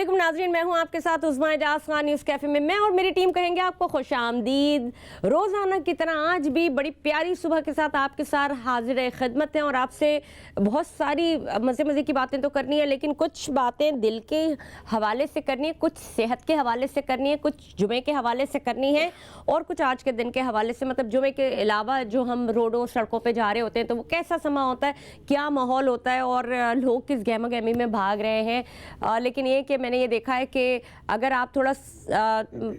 अस्सलाम वालेकुम नाज़रीन, मैं हूं आपके साथ उज़्मा एजाज खान न्यूज़ कैफ़े में। मैं और मेरी टीम कहेंगे आपको खुश आमदीद। रोज़ाना की तरह आज भी बड़ी प्यारी सुबह के साथ आपके साथ हाजिर खिदमत हैं और आपसे बहुत सारी मज़े की बातें तो करनी है, लेकिन कुछ बातें दिल के हवाले से करनी है, कुछ सेहत के हवाले से करनी है, कुछ जुमे के हवाले से करनी है और कुछ आज के दिन के हवाले से। मतलब जुमे के अलावा जो हम रोडों सड़कों पर जा रहे होते हैं तो वो कैसा समा होता है, क्या माहौल होता है और लोग किस गहमा गहमी में भाग रहे हैं। लेकिन ये कि मैंने ये देखा है कि अगर आप थोड़ा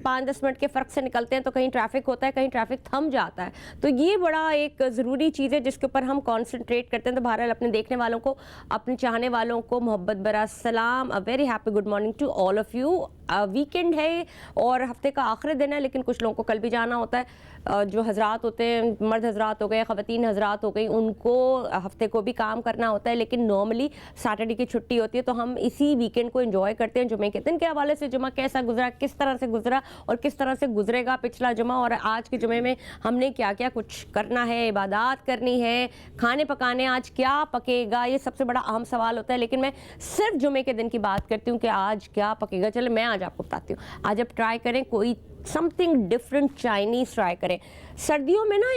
5-10 मिनट के फ़र्क से निकलते हैं तो कहीं ट्रैफिक होता है, कहीं ट्रैफिक थम जाता है। तो ये बड़ा एक ज़रूरी चीज़ है जिसके ऊपर हम कॉन्सेंट्रेट करते हैं। तो बहरहाल अपने देखने वालों को, अपने चाहने वालों को मोहब्बत भरा सलाम, a very happy good morning to all of you. Weekend है और हफ्ते का आखिरी दिन है, लेकिन कुछ लोगों को कल भी जाना होता है। जो हजरात होते हैं, मर्द हजरात हो गए, ख़वातीन हजरात हो गई, उनको हफ्ते को भी काम करना होता है, लेकिन नॉर्मली सैटरडे की छुट्टी होती है। तो हम इसी वीकेंड को एंजॉय करते हैं जुमे के दिन के हवाले से। जुमा कैसा गुजरा, किस तरह से गुजरा और किस तरह से गुजरेगा पिछला जुमा, और आज के जुमे में हमने क्या क्या कुछ करना है, इबादत करनी है, खाने पकाने आज क्या पकेगा, ये सबसे बड़ा अहम सवाल होता है। लेकिन मैं सिर्फ जुमे के दिन की बात करती हूँ कि आज क्या पकेगा। चले मैं आज आपको बताती हूँ। आज आप ट्राई करें कोई समथिंग डिफरेंट, चाइनीज़ ट्राई करें। सर्दियों में ना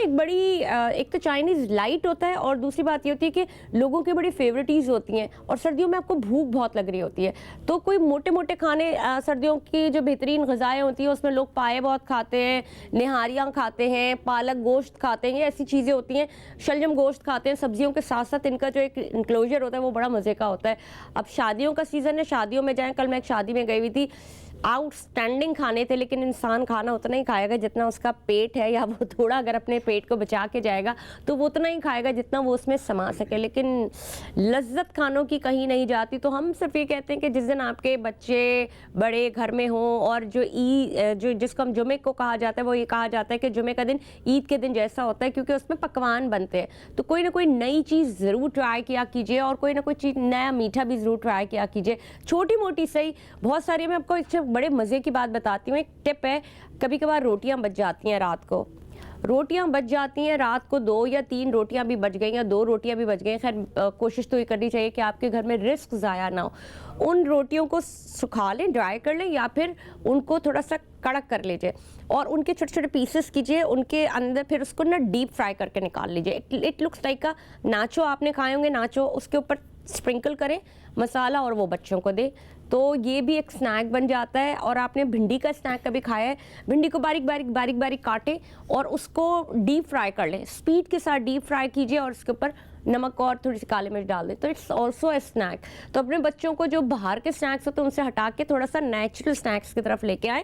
एक तो चाइनीज़ लाइट होता है और दूसरी बात ये होती है कि लोगों की बड़ी फेवरेटीज़ होती हैं और सर्दियों में आपको भूख बहुत लग रही होती है। तो कोई मोटे मोटे खाने, सर्दियों की जो बेहतरीन ग़िज़ाएँ होती हैं उसमें लोग पाए बहुत खाते हैं, निहारियाँ खाते हैं, पालक गोश्त खाते हैं, ये ऐसी चीज़ें होती हैं। शलजम गोश्त खाते हैं। सब्जियों के साथ साथ इनका जो एक इंक्लोजर होता है वो बड़ा मज़े का होता है। अब शादियों का सीज़न है, शादियों में जाएँ। कल मैं एक शादी में गई हुई थी, आउटस्टैंडिंग खाने थे, लेकिन इंसान खाना उतना ही खाएगा जितना उसका पेट है, या वो थोड़ा अगर अपने पेट को बचा के जाएगा तो वो उतना ही खाएगा जितना वो उसमें समा सके। लेकिन लज्जत खानों की कहीं नहीं जाती। तो हम सिर्फ ये कहते हैं कि जिस दिन आपके बच्चे बड़े घर में हों, और जो जिसको हम जुमे को कहा जाता है, वो ये कहा जाता है कि जुमे का दिन ईद के दिन जैसा होता है, क्योंकि उसमें पकवान बनते हैं। तो कोई ना कोई नई चीज़ ज़रूर ट्राई किया कीजिए और कोई ना कोई चीज़ नया मीठा भी ज़रूर ट्राई किया कीजिए, छोटी मोटी सही, बहुत सारी। मैं आपको एक बड़े मज़े की बात बताती हूँ, एक टिप है। कभी कभार रोटियां बच जाती हैं रात को, रोटियां बच जाती हैं रात को, 2 या 3 रोटियां भी बच गई या 2 रोटियां भी बच गई। खैर कोशिश तो ये करनी चाहिए कि आपके घर में रिस्क ज़ाया ना हो। उन रोटियों को सुखा लें, ड्राई कर लें, या फिर उनको थोड़ा सा कड़क कर लीजिए और उनके छोटे छोटे पीसेस कीजिए उनके अंदर, फिर उसको ना डीप फ्राई करके निकाल लीजिए। इट लुक्स लाइक का नाचो। आपने खाए होंगे नाचो, उसके ऊपर स्प्रिंकल करें मसाला और वो बच्चों को दे, तो ये भी एक स्नैक बन जाता है। और आपने भिंडी का स्नैक कभी खाया है? भिंडी को बारीक बारीक काटें और उसको डीप फ्राई कर लें, स्पीड के साथ डीप फ्राई कीजिए और उसके ऊपर नमक और थोड़ी सी काली मिर्च डाल दें, तो इट्स ऑल्सो ए स्नैक। तो अपने बच्चों को जो बाहर के स्नैक्स होते हैं उनसे हटा के थोड़ा सा नेचुरल स्नैक्स की तरफ लेके आए,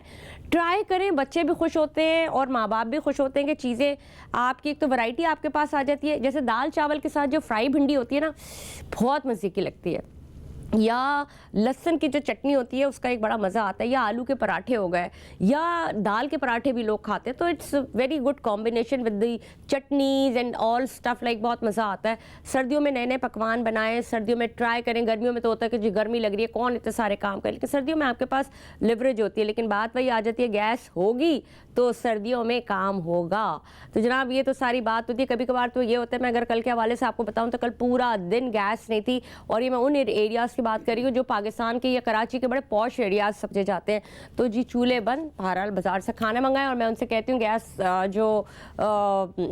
ट्राई करें। बच्चे भी खुश होते हैं और माँ बाप भी खुश होते हैं कि चीज़ें आपकी, एक तो वैरायटी आपके पास आ जाती है। जैसे दाल चावल के साथ जो फ्राई भिंडी होती है ना, बहुत मज़े की लगती है, या लहसुन की जो चटनी होती है उसका एक बड़ा मज़ा आता है, या आलू के पराठे हो गए, या दाल के पराठे भी लोग खाते हैं। तो it's very good combination with the chutneys and all stuff like, बहुत मज़ा आता है। सर्दियों में नए नए पकवान बनाएं, सर्दियों में ट्राई करें। गर्मियों में तो होता है कि जी गर्मी लग रही है, कौन इतने सारे काम करे, लेकिन सर्दियों में आपके पास लिवरेज होती है। लेकिन बात वही आ जाती है, गैस होगी तो सर्दियों में काम होगा। तो जनाब ये तो सारी बात होती है। कभी कभार तो ये होता है, मैं अगर कल के हवाले से आपको बताऊँ तो कल पूरा दिन गैस नहीं थी, और ये मैं उन एरियाज़ बात कर रही हूँ जो पाकिस्तान के या कराची के बड़े पॉश एरियाज समझे जाते हैं। तो जी चूल्हे बंद, बहरहाल बाजार से खाना मंगाएं। और मैं उनसे कहती हूँ गैस जो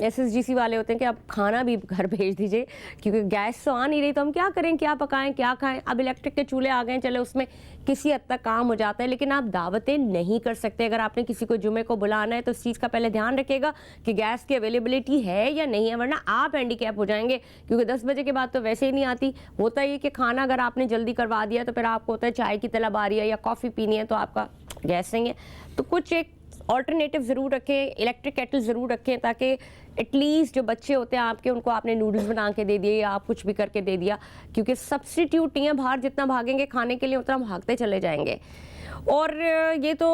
SSGC वाले होते हैं कि आप खाना भी घर भेज दीजिए, क्योंकि गैस तो आ नहीं रही, तो हम क्या करें, क्या पकाएं, क्या खाएं। अब इलेक्ट्रिक के चूल्हे आ गए, चले उसमें किसी हद तक काम हो जाता है, लेकिन आप दावतें नहीं कर सकते। अगर आपने किसी को जुमे को बुलाना है तो इस चीज़ का पहले ध्यान रखिएगा कि गैस की अवेलेबिलिटी है या नहीं है, वरना आप हैंडीकैप हो जाएंगे, क्योंकि 10 बजे के बाद तो वैसे ही नहीं आती। होता ही है कि खाना अगर आपने जल्दी करवा दिया तो फिर आपको होता है चाय की तलब आ रही है या कॉफ़ी पीनी है, तो आपका गैस नहीं है। तो कुछ एक ऑल्टरनेटिव ज़रूर रखें, इलेक्ट्रिक केटल ज़रूर रखें, ताकि एटलीस्ट जो बच्चे होते हैं आपके, उनको आपने नूडल्स बना के दे दिए या आप कुछ भी करके दे दिया, क्योंकि सब्स्टिट्यूट नहीं है। बाहर जितना भागेंगे खाने के लिए उतना भागते चले जाएंगे। और ये तो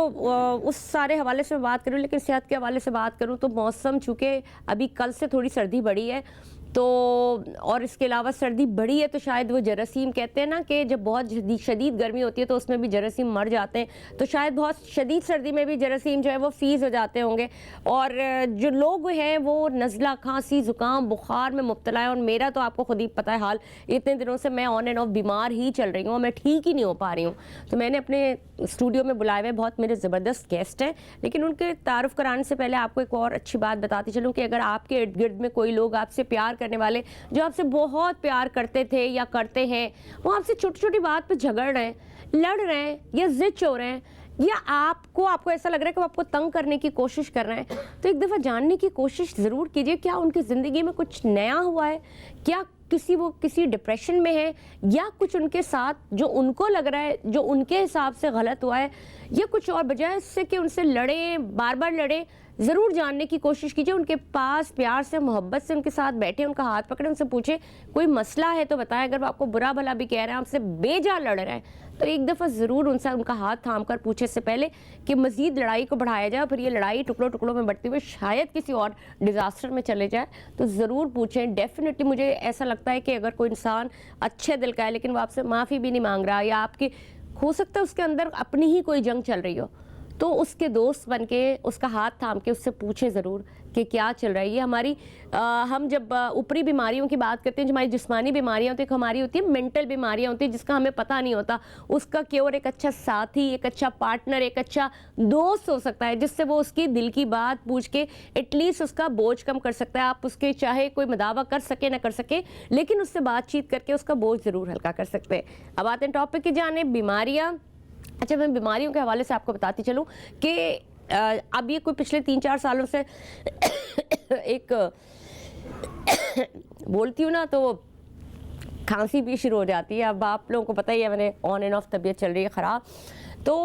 उस सारे हवाले से बात करूँ, लेकिन सेहत के हवाले से बात करूँ तो मौसम चूँकि अभी कल से थोड़ी सर्दी बढ़ी है, تو اور اس کے علاوہ سردی بڑی ہے تو شاید وہ جراثیم کہتے ہیں نا کہ جب بہت شدید گرمی ہوتی ہے تو اس میں بھی جراثیم مر جاتے ہیں، تو شاید بہت شدید سردی میں بھی جراثیم جو ہے وہ فیز ہو جاتے ہوں گے، اور جو لوگ ہیں وہ نزلہ، کھانسی، زکام، بخار میں مبتلا ہے، اور میرا تو آپ کو خود ہی پتہ ہے حال، اتنے دنوں سے میں آن اینڈ آف بیمار ہی چل رہی ہوں اور میں ٹھیک ہی نہیں ہو پا رہی ہوں. تو میں نے اپنے اسٹوڈیو میں بلائے ہوئے بہت میرے زبردست گیسٹ ہیں، لیکن ان کے تعارف کرانے سے پہلے آپ کو ایک اور اچھی بات بتاتی چلوں کہ اگر آپ کے ارد گرد میں کوئی لوگ آپ سے پیار کرنے والے جو آپ سے بہت پیار کرتے تھے یا کرتے ہیں، وہ آپ سے چھوٹی چھوٹی بات پہ جھگڑ رہے ہیں، لڑ رہے ہیں یا ضد ہو رہے ہیں، یا آپ کو ایسا لگ رہا ہے کہ وہ آپ کو تنگ کرنے کی کوشش کر رہے ہیں، تو ایک دفعہ جاننے کی کوشش ضرور کیجئے کیا ان کی زندگی میں کچھ نیا ہوا ہے، کیا وہ کسی ڈپریشن میں ہے، یا کچھ ان کے ساتھ جو ان کو لگ رہا ہے جو ان کے حساب سے غلط ہوا ہے، یا کچھ اور بجائے اس سے کہ ان سے لڑیں، بار بار لڑیں. ضرور جاننے کی کوشش کیجئے، ان کے پاس پیار سے، محبت سے ان کے ساتھ بیٹھے، ان کا ہاتھ پکڑے، ان سے پوچھیں کوئی مسئلہ ہے تو بتائیں. اگر وہ آپ کو برا بھلا بھی کہہ رہے ہیں، آپ سے بے جا لڑ رہے ہیں، تو ایک دفعہ ضرور ان سے ان کا ہاتھ تھام کر پوچھے سے پہلے کہ مزید لڑائی کو بڑھایا جائے، پھر یہ لڑائی ٹکڑوں ٹکڑوں میں بڑھتی ہوئے شاید کسی اور ڈیزاسٹر میں چلے جائے، تو ضرور پوچھیں. ڈیفینیٹلی مجھے ایسا لگتا ہے کہ اگر کوئی انسان اچھے دل کا ہے لیکن وہ آپ سے معافی بھی نہیں مانگ رہا، یا آپ کی ہو سکتا ہے اس کے اندر اپنی ہی کوئی جنگ چل رہی ہو، تو اس کے دوست بن کے اس کا ہاتھ تھام کے اس سے پوچھیں ضرور کہ کیا چل رہا ہے. یہ ہماری ہم جب اوپری بیماریوں کی بات کرتے ہیں، جو ہماری جسمانی بیماریاں ہوتی ہیں، ہماری ہوتی ہیں مینٹل بیماریاں ہوتی ہیں جس کا ہمیں پتہ نہیں ہوتا. اس کا کیور ایک اچھا ساتھی، ایک اچھا پارٹنر، ایک اچھا دوست ہو سکتا ہے جس سے وہ اس کی دل کی بات پوچھ کے ایٹ لیسٹ اس کا بوجھ کم کر سکتا ہے. آپ اس کے چاہے کوئی مداوع کر سکے نہ کر سکے، لیکن اس سے بات چیت کر کے اس کا بوجھ ضرور ہلکا کر سکتے ہیں. اب آتے ہیں ٹاپک کی جانب، بیماریاں. اچھا، میں بیماریوں کے حوالے سے آپ کو بتاتی چلوں کہ اب یہ کوئی پچھلے 3-4 سالوں سے ایک بولتی ہوں نا تو کھانسی بھی شروع ہو جاتی ہے. اب آپ لوگوں کو پتہ ہی ہے میں نے آن اینڈ آف طبیعت چل رہی ہے خراب. تو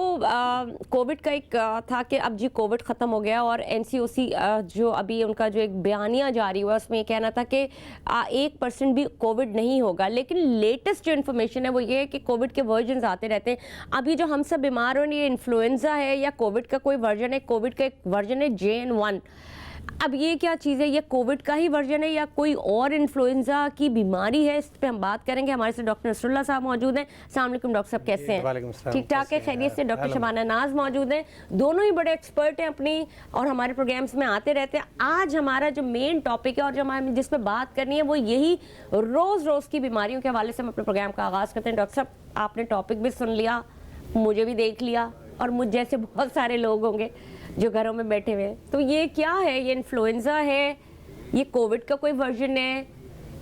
کووڈ کا ایک تھا کہ اب جی کووڈ ختم ہو گیا، اور NCOC جو ابھی ان کا جو ایک بیانیہ جاری ہوا اس میں یہ کہنا تھا کہ 1% بھی کووڈ نہیں ہوگا. لیکن لیٹسٹ جو انفارمیشن ہے وہ یہ ہے کہ کووڈ کے ورژنز آتے رہتے ہیں. ابھی جو ہم سب بیمار ہو، یہ انفلوئنزا ہے یا کووڈ کا کوئی ورژن ہے؟ کووڈ کا ایک ورژن ہے JN1. اب یہ کیا چیز ہے؟ یہ کووڈ کا ہی ورژن ہے یا کوئی اور انفلوئنزا کی بیماری ہے؟ اس پہ ہم بات کریں گے. ہمارے سے ڈاکٹر نصر اللہ صاحب موجود ہیں. السلام علیکم ڈاکٹر صاحب، کیسے ہیں؟ ٹھیک ٹھاک ہے، خیریت سے؟ ڈاکٹر شبانہ ناز موجود ہیں. دونوں ہی بڑے ایکسپرٹ ہیں اپنی، اور ہمارے پروگرامز میں آتے رہتے ہیں. آج ہمارا جو مین ٹاپک ہے اور جو ہمیں جس پہ بات کرنی ہے وہ یہی روز کی بیماریوں کے حوالے سے ہم اپنے پروگرام کا آغاز کرتے ہیں. ڈاکٹر صاحب، آپ نے ٹاپک بھی سن لیا، مجھے بھی دیکھ لیا، اور مجھ جیسے بہت سارے لوگ ہوں گے جو گھروں میں بیٹھے ہوئے. تو یہ کیا ہے؟ یہ انفلوئنزا ہے؟ یہ کووڈ کا کوئی ورژن ہے؟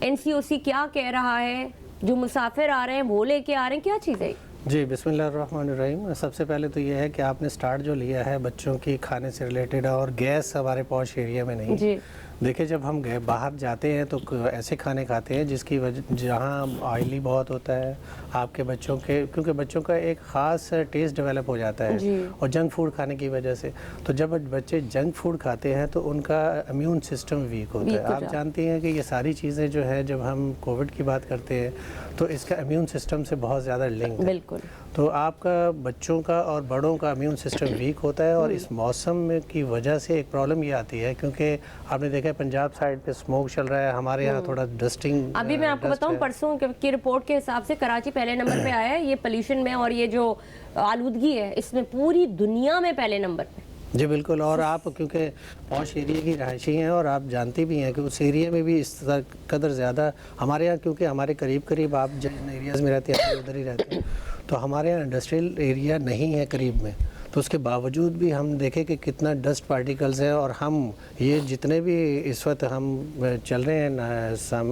NCOC کیا کہہ رہا ہے؟ جو مسافر آ رہے ہیں وہ لے کے آ رہے ہیں، کیا چیز ہے؟ جی، بسم اللہ الرحمن الرحیم. سب سے پہلے تو یہ ہے کہ آپ نے سٹارٹ جو لیا ہے بچوں کی کھانے سے ریلیٹڈ، اور گیس ہمارے پوش ایریا میں نہیں. جی دیکھیں، جب ہم باہر جاتے ہیں تو ایسے کھانے کھاتے ہیں جس کی وجہ جہاں آئلی بہت ہوتا ہے آپ کے بچوں کے، کیونکہ بچوں کا ایک خاص ٹیسٹ ڈیولپ ہو جاتا ہے اور جنک فوڈ کھانے کی وجہ سے. تو جب بچے جنک فوڈ کھاتے ہیں تو ان کا امیون سسٹم ویک ہوتا ہے. آپ جانتی ہیں کہ یہ ساری چیزیں جو ہے جب ہم کووڈ کی بات کرتے ہیں تو اس کا امیون سسٹم سے بہت زیادہ لنک ہے. بالکل. تو آپ کا بچوں کا اور بڑوں کا امیون سسٹم ویک ہوتا ہے، اور اس موسم کی وجہ سے ایک پرابلم یہ آتی ہے، کیونکہ آپ نے دیکھا پنجاب سائڈ پہ اسموک چل رہا ہے، ہمارے یہاں تھوڑا ڈسٹنگ. ابھی میں آپ کو بتاؤں، پرسوں کی رپورٹ کے حساب سے کراچی پہلے نمبر پہ آیا ہے یہ پولیوشن میں، اور یہ جو آلودگی ہے اس میں پوری دنیا میں پہلے نمبر پہ. جی بالکل. اور آپ کیونکہ پوش ایریا کی رہائشی ہیں اور آپ جانتی بھی ہیں کہ اس ایریا میں بھی اس قدر زیادہ ہمارے یہاں، کیونکہ ہمارے قریب آپ جن ایریاز میں رہتے ہیں ادھر ہی رہتے ہیں، تو ہمارے یہاں انڈسٹریل ایریا نہیں ہے قریب میں. تو اس کے باوجود بھی ہم دیکھیں کہ کتنا ڈسٹ پارٹیکلز ہیں، اور ہم یہ جتنے بھی اس وقت ہم چل رہے ہیں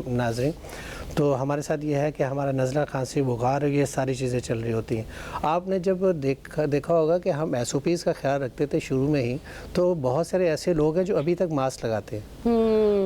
ناظرین، تو ہمارے ساتھ یہ ہے کہ ہمارا نزلہ، کھانسی، بخار، یہ ساری چیزیں چل رہی ہوتی ہیں. آپ نے جب دیکھا ہوگا کہ ہم SOPs کا خیال رکھتے تھے شروع میں ہی، تو بہت سارے ایسے لوگ ہیں جو ابھی تک ماسک لگاتے ہیں.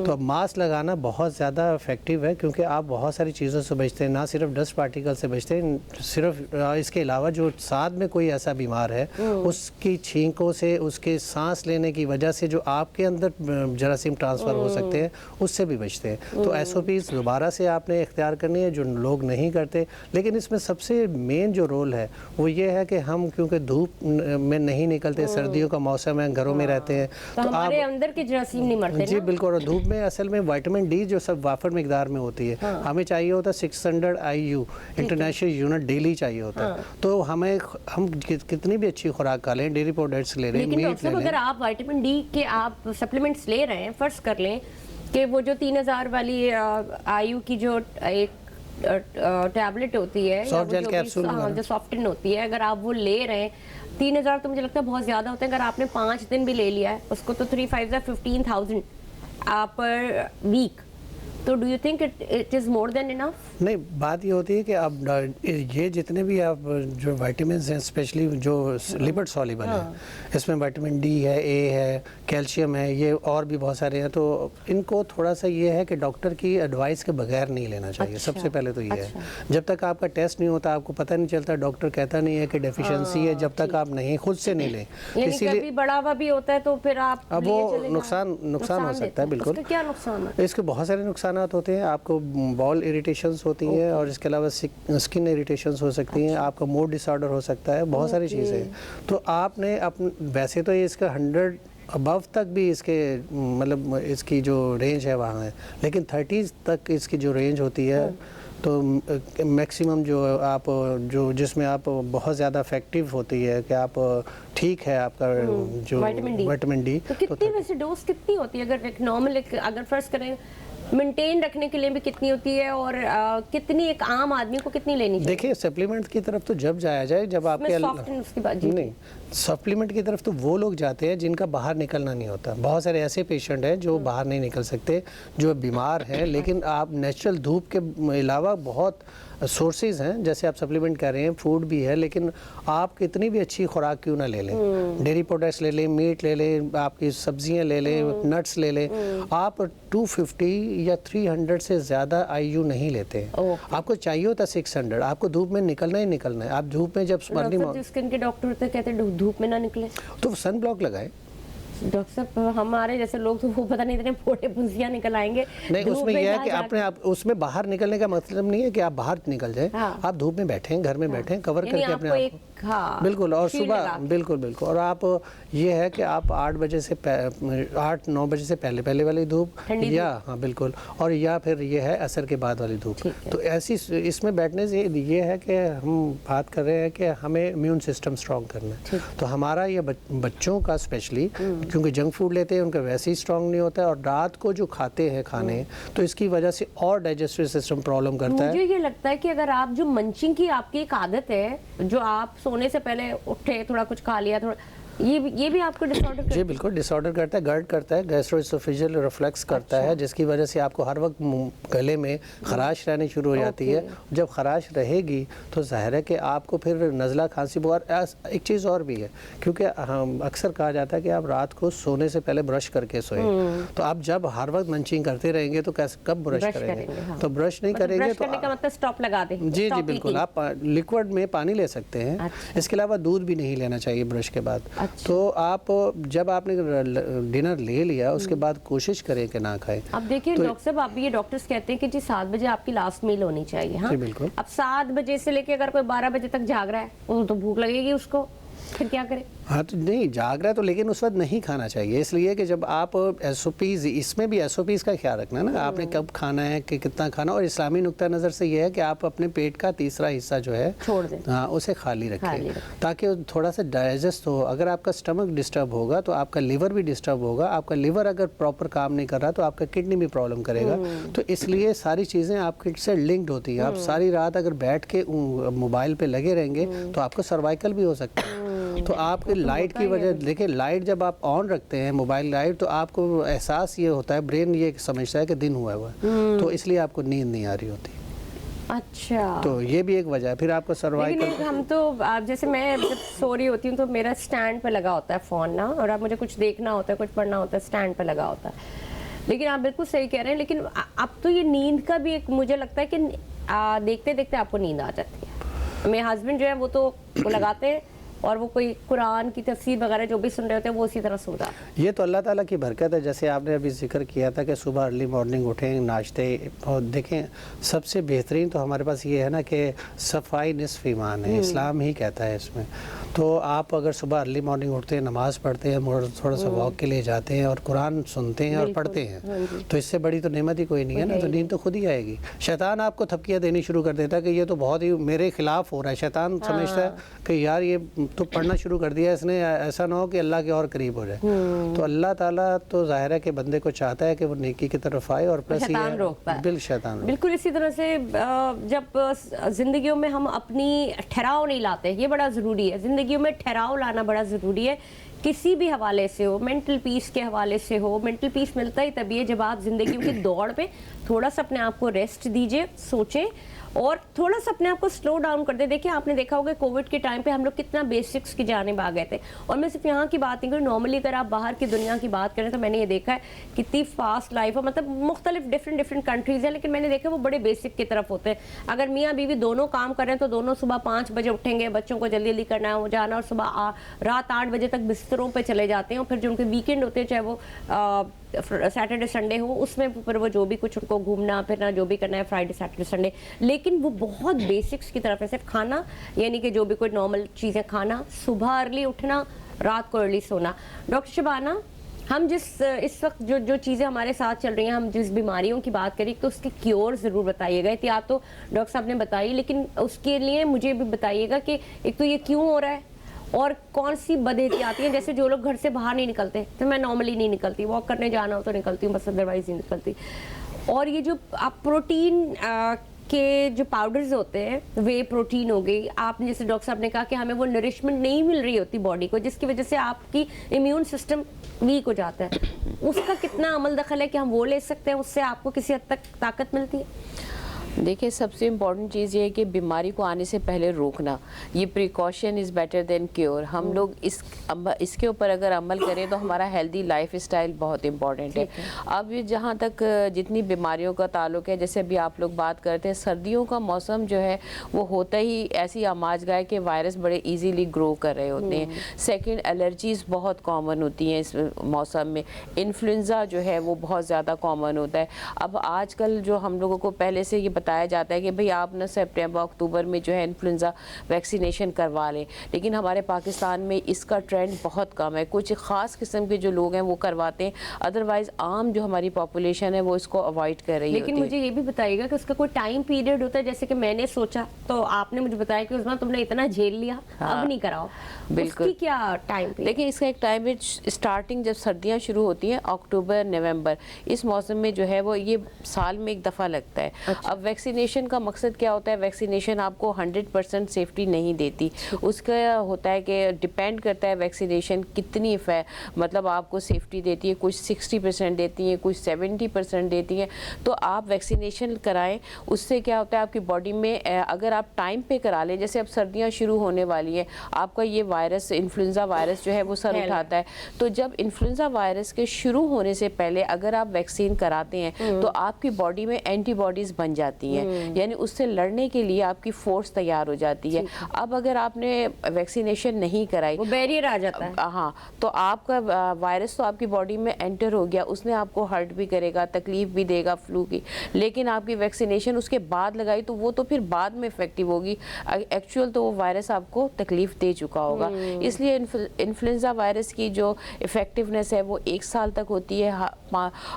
تو اب ماسک لگانا بہت زیادہ افیکٹو ہے، کیونکہ آپ بہت ساری چیزوں سے بچتے ہیں، نہ صرف ڈسٹ پارٹیکل سے بچتے ہیں، صرف اس کے علاوہ جو ساتھ میں کوئی ایسا بیمار ہے اس کی چھینکوں سے، اس کے سانس لینے کی وجہ سے جو آپ کے اندر جراثیم ٹرانسفر ہو سکتے ہیں اس سے بھی بچتے ہیں. تو SOPs دوبارہ سے آپ نے اختیار کرنی ہے جو لوگ نہیں کرتے. لیکن اس میں سب سے مین جو رول ہے وہ یہ ہے کہ ہم کیونکہ دھوپ میں نہیں نکلتے، سردیوں کا موسم ہے، گھروں میں رہتے ہیں، تو ہمارے اندر کے جراثیم نہیں مرتے. جی بالکل. اور دھوپ में असल में विटामिन डी जो सब वाफर मिकदार में होती है, हमें चाहिए होता है 600 IU इंटरनेशनल यूनिट डेली चाहिए होता है। तो हम कितनी भी अच्छी खुराक खा लें, डेयरी प्रोडक्ट्स ले लें, लेकिन मीट डॉक्टर ले साहब लें। अगर आप विटामिन डी के आप सप्लीमेंट्स ले रहे हैं, फर्ज कर लें कि वो जो 3000 वाली IU की जो एक टैबलेट होती है, सॉफ्ट जेल कैप्सूल, जो सॉफ्टन होती है, अगर आप वो ले रहे हैं 3000 तो मुझे लगता है बहुत ज़्यादा होता है। अगर आपने 5 दिन भी ले लिया है उसको तो 3 5 15,000 पर वीक, तो do you think it is more than enough? नहीं, बात ये होती है कि अब ये जितने भी आप जो विटामिन्स हैं, स्पेशली जो लिपिड सॉल्युबल हैं, इसमें विटामिन डी है, ए है, कैल्शियम है, ये और भी बहुत सारे हैं। तो इनको थोड़ा सा ये है कि डॉक्टर की एडवाइस के बगैर नहीं लेना चाहिए। सबसे पहले तो ये है, जब तक आपका टेस्ट नहीं होता आपको पता नहीं चलता, डॉक्टर कहता नहीं है कि डेफिशिएंसी है, जब तक आप नहीं खुद से नहीं लें। इसीलिए बड़ा हुआ भी होता है तो फिर आप अब वो नुकसान हो सकता है। बिल्कुल, क्या नुकसान है? इसके बहुत सारे नुकसान होते हैं। आपको बॉल इरिटेशंस होती हैं और इसके अलावा स्किन इरिटेशंस हो सकती हैं, आपका मूड डिसऑर्डर हो सकता है, बहुत सारी चीज़ें हैं। तो आपने वैसे तो ये इसका 100 अबव तक भी इसके मतलब इसकी जो रेंज है वहाँ है, लेकिन 30 तक इसकी जो रेंज होती है तो मैक्सिमम जो जिसमें आप बहुत ज़्यादा इफेक्टिव होती है कि आप ठीक है आपका जो विटामिन डी। तो कितनी वैसे डोज कितनी होती है अगर एक नॉर्मल, अगर फर्स्ट करें मेंटेन रखने के लिए भी कितनी होती है, और कितनी एक आम आदमी को कितनी लेनी चाहिए? देखिए, सप्लीमेंट की तरफ तो जब जाया जाए जब आपके नहीं, सप्लीमेंट की तरफ तो वो लोग जाते हैं जिनका बाहर निकलना नहीं होता। बहुत सारे ऐसे पेशेंट हैं जो बाहर नहीं निकल सकते, जो बीमार हैं, लेकिन आप नेचुरल धूप के अलावा बहुत सोर्सेज हैं, जैसे आप सप्लीमेंट कर रहे हैं, फूड भी है, लेकिन आप कितनी भी अच्छी खुराक क्यों ना ले लें, डेयरी प्रोडक्ट्स ले लें, मीट ले लें, आपकी सब्जियां ले लें, नट्स ले लें, आप 250 या 300 से ज़्यादा IU नहीं लेते हैं। आपको चाहिए होता 600, आपको धूप में निकलना ही निकलना है। आप धूप में जब स्किन के डॉक्टर होते कहते हैं धूप में ना निकले तो सन ब्लॉक लगाए। डॉक्टर साहब हमारे जैसे लोग तो वो पता नहीं इतने फोड़े फुंसियां निकल आएंगे। नहीं, उसमें यह है कि अपने आप उसमें बाहर निकलने का मतलब नहीं है कि आप बाहर निकल जाएं। आप धूप में बैठें, घर में बैठें, कवर करके अपने आप को बिल्कुल, और सुबह बिल्कुल, और आप ये है कि आप 8 बजे से 8-9 बजे से पहले वाली धूप, या हाँ बिल्कुल, और या फिर ये है असर के बाद वाली धूप। तो ऐसी इसमें बैठने से ये है कि हम बात कर रहे हैं कि हमें इम्यून सिस्टम स्ट्रॉन्ग करना है। तो हमारा ये बच्चों का स्पेशली, क्योंकि जंक फूड लेते हैं उनका वैसे ही स्ट्रॉन्ग नहीं होता है, और रात को जो खाते हैं खाने तो इसकी वजह से और डाइजेस्टिव सिस्टम प्रॉब्लम करता है। मुझे ये लगता है कि अगर आप जो मंचिंग की आपकी एक आदत है, जो आप सोने से पहले उठे थोड़ा कुछ खा लिया, थोड़ा ये भी आपको डिसऑर्डर करता है? जी बिल्कुल, डिसऑर्डर करता है, गर्ड करता है, गैस्ट्रोएसोफेजियल रिफ्लक्स करता है, जिसकी वजह से आपको हर वक्त गले में खराश रहनी शुरू हो जाती है। जब खराश रहेगी तो जाहिर है कि आपको फिर नज़ला, खांसी, बुखार। एक चीज़ और भी है, क्योंकि अक्सर कहा जाता है कि आप रात को सोने से पहले ब्रश करके सोएं। तो आप जब हर वक्त मंचिंग करते रहेंगे तो कब ब्रश करेंगे? तो ब्रश नहीं करेंगे तो मतलब स्टॉप लगा दें। जी बिल्कुल, आप लिक्विड में पानी ले सकते हैं। इसके अलावा दूध भी नहीं लेना चाहिए ब्रश के बाद। तो आप जब आपने डिनर ले लिया उसके बाद कोशिश करें कि ना खाएं। अब देखिए डॉक्टर साहब, आप ये डॉक्टर्स कहते हैं कि जी 7 बजे आपकी लास्ट मील होनी चाहिए। हाँ? जी बिल्कुल। अब 7 बजे से लेके अगर कोई 12 बजे तक जाग रहा है तो भूख लगेगी उसको, फिर क्या करें? हाँ, तो नहीं जाग रहा है तो, लेकिन उस वक्त नहीं खाना चाहिए, इसलिए कि जब आप SOPs, इसमें भी SOPs का ख्याल रखना ना, आपने कब खाना है कि कितना खाना, और इस्लामी नुक्ता नज़र से ये है कि आप अपने पेट का तीसरा हिस्सा जो है छोड़ दें, हाँ उसे खाली रखें ताकि थोड़ा सा डाइजेस्ट हो। अगर आपका स्टमक डिस्टर्ब होगा तो आपका लिवर भी डिस्टर्ब होगा। आपका लिवर अगर प्रॉपर काम नहीं कर रहा तो आपका किडनी भी प्रॉब्लम करेगा। तो इसलिए सारी चीज़ें आपके से लिंक्ड होती है। आप सारी रात अगर बैठ के मोबाइल पे लगे रहेंगे तो आपको सर्वाइकल भी हो सकता है। तो आपके लाइट की वजह, देखिए लाइट जब आप ऑन रखते हैं, मोबाइल लाइट, तो आपको एहसास ये होता है, ब्रेन ये समझता है कि दिन हुआ है, तो इसलिए आपको नींद नहीं आ रही होती। अच्छा, तो ये भी एक वजह है। फिर आपको सर्वाइकल, हम तो जैसे मैं जब सो रही होती हूँ तो मेरा स्टैंड पे लगा होता है फ़ोन ना, और अब मुझे कुछ देखना होता है, कुछ पढ़ना होता है, स्टैंड पे लगा होता है। लेकिन आप बिल्कुल सही कह रहे हैं, लेकिन अब तो ये नींद का भी एक, मुझे लगता है कि देखते देखते आपको नींद आ जाती है। मेरे हस्बैंड जो है वो तो वो लगाते हैं اور وہ کوئی قرآن کی تفسیر وغیرہ جو بھی سن رہے ہوتے ہیں وہ اسی طرح سو جاتے ہیں. یہ تو اللہ تعالیٰ کی برکت ہے. جیسے آپ نے ابھی ذکر کیا تھا کہ صبح ارلی مارننگ اٹھیں, ناشتے, اور دیکھیں سب سے بہترین تو ہمارے پاس یہ ہے نا کہ صفائی نصف ایمان ہے, اسلام ہی کہتا ہے اس میں. تو آپ اگر صبح ارلی مارننگ اٹھتے ہیں, نماز پڑھتے ہیں, تھوڑا سا واک کے لیے جاتے ہیں اور قرآن سنتے ہیں اور پڑھتے ہیں, تو اس سے بڑی تو نعمت ہی کوئی نہیں ہے نا. تو نیند تو خود ہی آئے گی. شیطان آپ کو تھپکیاں دینی شروع کر دیتا ہے کہ یہ تو بہت ہی میرے خلاف ہو رہا ہے. شیطان سمجھتا ہے کہ یار یہ تو پڑھنا شروع کر دیا اس نے, ایسا نہ ہو کہ اللہ کے اور قریب ہو جائے. تو اللہ تعالیٰ تو ظاہر ہے کہ بندے کو چاہتا ہے کہ وہ نیکی کی طرف آئے, اور پلس شیطان روکتا ہے. شیطان بالکل اسی طرح سے جب زندگیوں میں ہم اپنی ٹھہراؤ نہیں لاتے, یہ بڑا ضروری ہے. زندگیوں میں ٹھہراؤ لانا بڑا ضروری ہے, کسی بھی حوالے سے ہو, مینٹل پیس کے حوالے سے ہو. مینٹل پیس ملتا ہی تبھی ہے جب آپ زندگیوں کی دوڑ پہ تھوڑا سا اپنے آپ کو ریسٹ دیجئے, سوچیں اور تھوڑا سا اپنے آپ کو سلو ڈاؤن کر دیں. دیکھیں آپ نے دیکھا ہوگا کووڈ کے ٹائم پہ ہم لوگ کتنا بیسکس کی جانب آ گئے تھے. اور میں صرف یہاں کی بات نہیں کروں, نارملی اگر آپ باہر کی دنیا کی بات کریں تو میں نے یہ دیکھا ہے کتنی فاسٹ لائف ہے, مطلب مختلف ڈفرینٹ کنٹریز ہیں, لیکن میں نے دیکھا وہ بڑے بیسک کی طرف ہوتے ہیں. اگر میاں بیوی دونوں کام کریں تو دونوں صبح 5 بجے اٹھیں گے, بچوں کو جلدی جلدی کرنا ہے جانا, اور صبح رات 8 بجے تک بستروں پہ چلے جاتے ہیں. اور پھر جو ان کے ویکینڈ ہوتے ہیں, چاہے وہ سیٹرڈے سنڈے ہو, اس میں پھر وہ جو بھی کچھ ان کو گھومنا پھرنا جو بھی کرنا ہے فرائیڈے سیٹرڈے سنڈے, لیکن وہ بہت بیسکس کی طرف ہے. صرف کھانا, یعنی کہ جو بھی کوئی نارمل چیزیں کھانا, صبح ارلی اٹھنا, رات کو ارلی سونا. ڈاکٹر شبانہ, ہم اس وقت جو چیزیں ہمارے ساتھ چل رہی ہیں, ہم جس بیماریوں کی بات کریں تو اس کی کیور ضرور بتائیے گا. احتیاط تو ڈاکٹر صاحب نے بتائی, لیکن اس کے لیے مجھے بھی بتائیے گا کہ ایک تو یہ کیوں ہو رہا ہے اور کون سی بد احتیاطی ہیں. جیسے جو لوگ گھر سے باہر نہیں نکلتے, تو میں نارملی نہیں نکلتی, واک کرنے جانا ہو تو نکلتی ہوں, بس ادروائز نہیں نکلتی. اور یہ جو آپ پروٹین کے جو پاؤڈرز ہوتے ہیں, وے پروٹین ہو گئی, آپ نے جیسے ڈاکٹر صاحب نے کہا کہ ہمیں وہ نرشمنٹ نہیں مل رہی ہوتی باڈی کو, جس کی وجہ سے آپ کی امیون سسٹم ویک ہو جاتا ہے, اس کا کتنا عمل دخل ہے کہ ہم وہ لے سکتے ہیں, اس سے آپ کو کسی حد تک طاقت ملتی ہے؟ دیکھیں سب سے امپورٹنٹ چیز یہ ہے کہ بیماری کو آنے سے پہلے روکنا. یہ precaution is better than cure. ہم لوگ اس کے اوپر اگر عمل کریں تو ہمارا ہیلدی لائف اسٹائل بہت امپورٹنٹ ہے. اب یہ جہاں تک جتنی بیماریوں کا تعلق ہے, جیسے ابھی آپ لوگ بات کرتے ہیں, سردیوں کا موسم جو ہے وہ ہوتا ہی ایسی آماج گاہ کہ وائرس بڑے ایزیلی گرو کر رہے ہوتے ہیں. سیکنڈ, الرجیز بہت کامن ہوتی ہیں اس موسم میں. انفلوئنزا جو ہے وہ بہت زیادہ کامن ہوتا ہے. اب آج کل جو ہم لوگوں کو پہلے سے یہ بتایا جاتا ہے کہ بھئی آپ نا سپٹمبر اکتوبر میں جو ہے انفلوئنزا ویکسینیشن کروا لیں, لیکن ہمارے پاکستان میں اس کا ٹرینڈ بہت کم ہے. کچھ خاص قسم کے جو لوگ ہیں وہ کرواتے ہیں, ادروائز عام جو ہماری پاپولیشن ہے وہ اس کو اوائڈ کر رہی ہوتی ہے. لیکن مجھے یہ بھی بتائیے گا کہ اس کا کوئی ٹائم پیریڈ ہوتا ہے, جیسے کہ میں نے سوچا تو آپ نے مجھے بتایا کہ عظمیٰ تم نے اتنا جھیل لیا, اب نہیں کراؤ, بالکل. اس کی کیا ٹائم پیریڈ؟ لیکن اس کا ایک ٹائم اسٹارٹنگ جب سردیاں شروع ہوتی ہیں اکتوبر نومبر, اس موسم میں جو ہے وہ یہ سال میں ایک دفعہ لگتا ہے. اب ویکسینیشن کا مقصد کیا ہوتا ہے؟ ویکسینیشن آپ کو 100% سیفٹی نہیں دیتی. اس کا ہوتا ہے کہ ڈیپینڈ کرتا ہے ویکسینیشن کتنی مطلب آپ کو سیفٹی دیتی ہے. کچھ 60% دیتی ہیں, کچھ 70% دیتی ہیں. تو آپ ویکسینیشن کرائیں, اس سے کیا ہوتا ہے آپ کی باڈی میں, اگر آپ ٹائم پہ کرا لیں, جیسے اب سردیاں شروع ہونے والی ہیں, آپ کا یہ وائرس انفلوئنزا وائرس جو ہے وہ سر اٹھاتا ہے, تو جب انفلوئنزا وائرس کے شروع ہونے سے پہلے اگر آپ ویکسین کراتے ہیں تو آپ کی باڈی میں اینٹی باڈیز بن جاتی ہیں, یعنی اس سے لڑنے کے لیے آپ کی فورس تیار ہو جاتی ہے. اب اگر آپ نے ویکسینیشن نہیں کرائی, وہ بیریئر آ جاتا ہے. ہاں, تو آپ کا وائرس تو آپ کی باڈی میں انٹر ہو گیا, اس نے آپ کو ہرٹ بھی کرے گا, تکلیف بھی دے گا فلو کی, لیکن آپ کی ویکسینیشن اس کے بعد لگائی تو وہ تو پھر بعد میں افیکٹو ہوگی. ایکچوئل تو وہ وائرس آپ کو تکلیف دے چکا ہوگا. اس لیے انفلوئنزا وائرس کی جو افیکٹونیس ہے وہ 1 سال تک ہوتی ہے,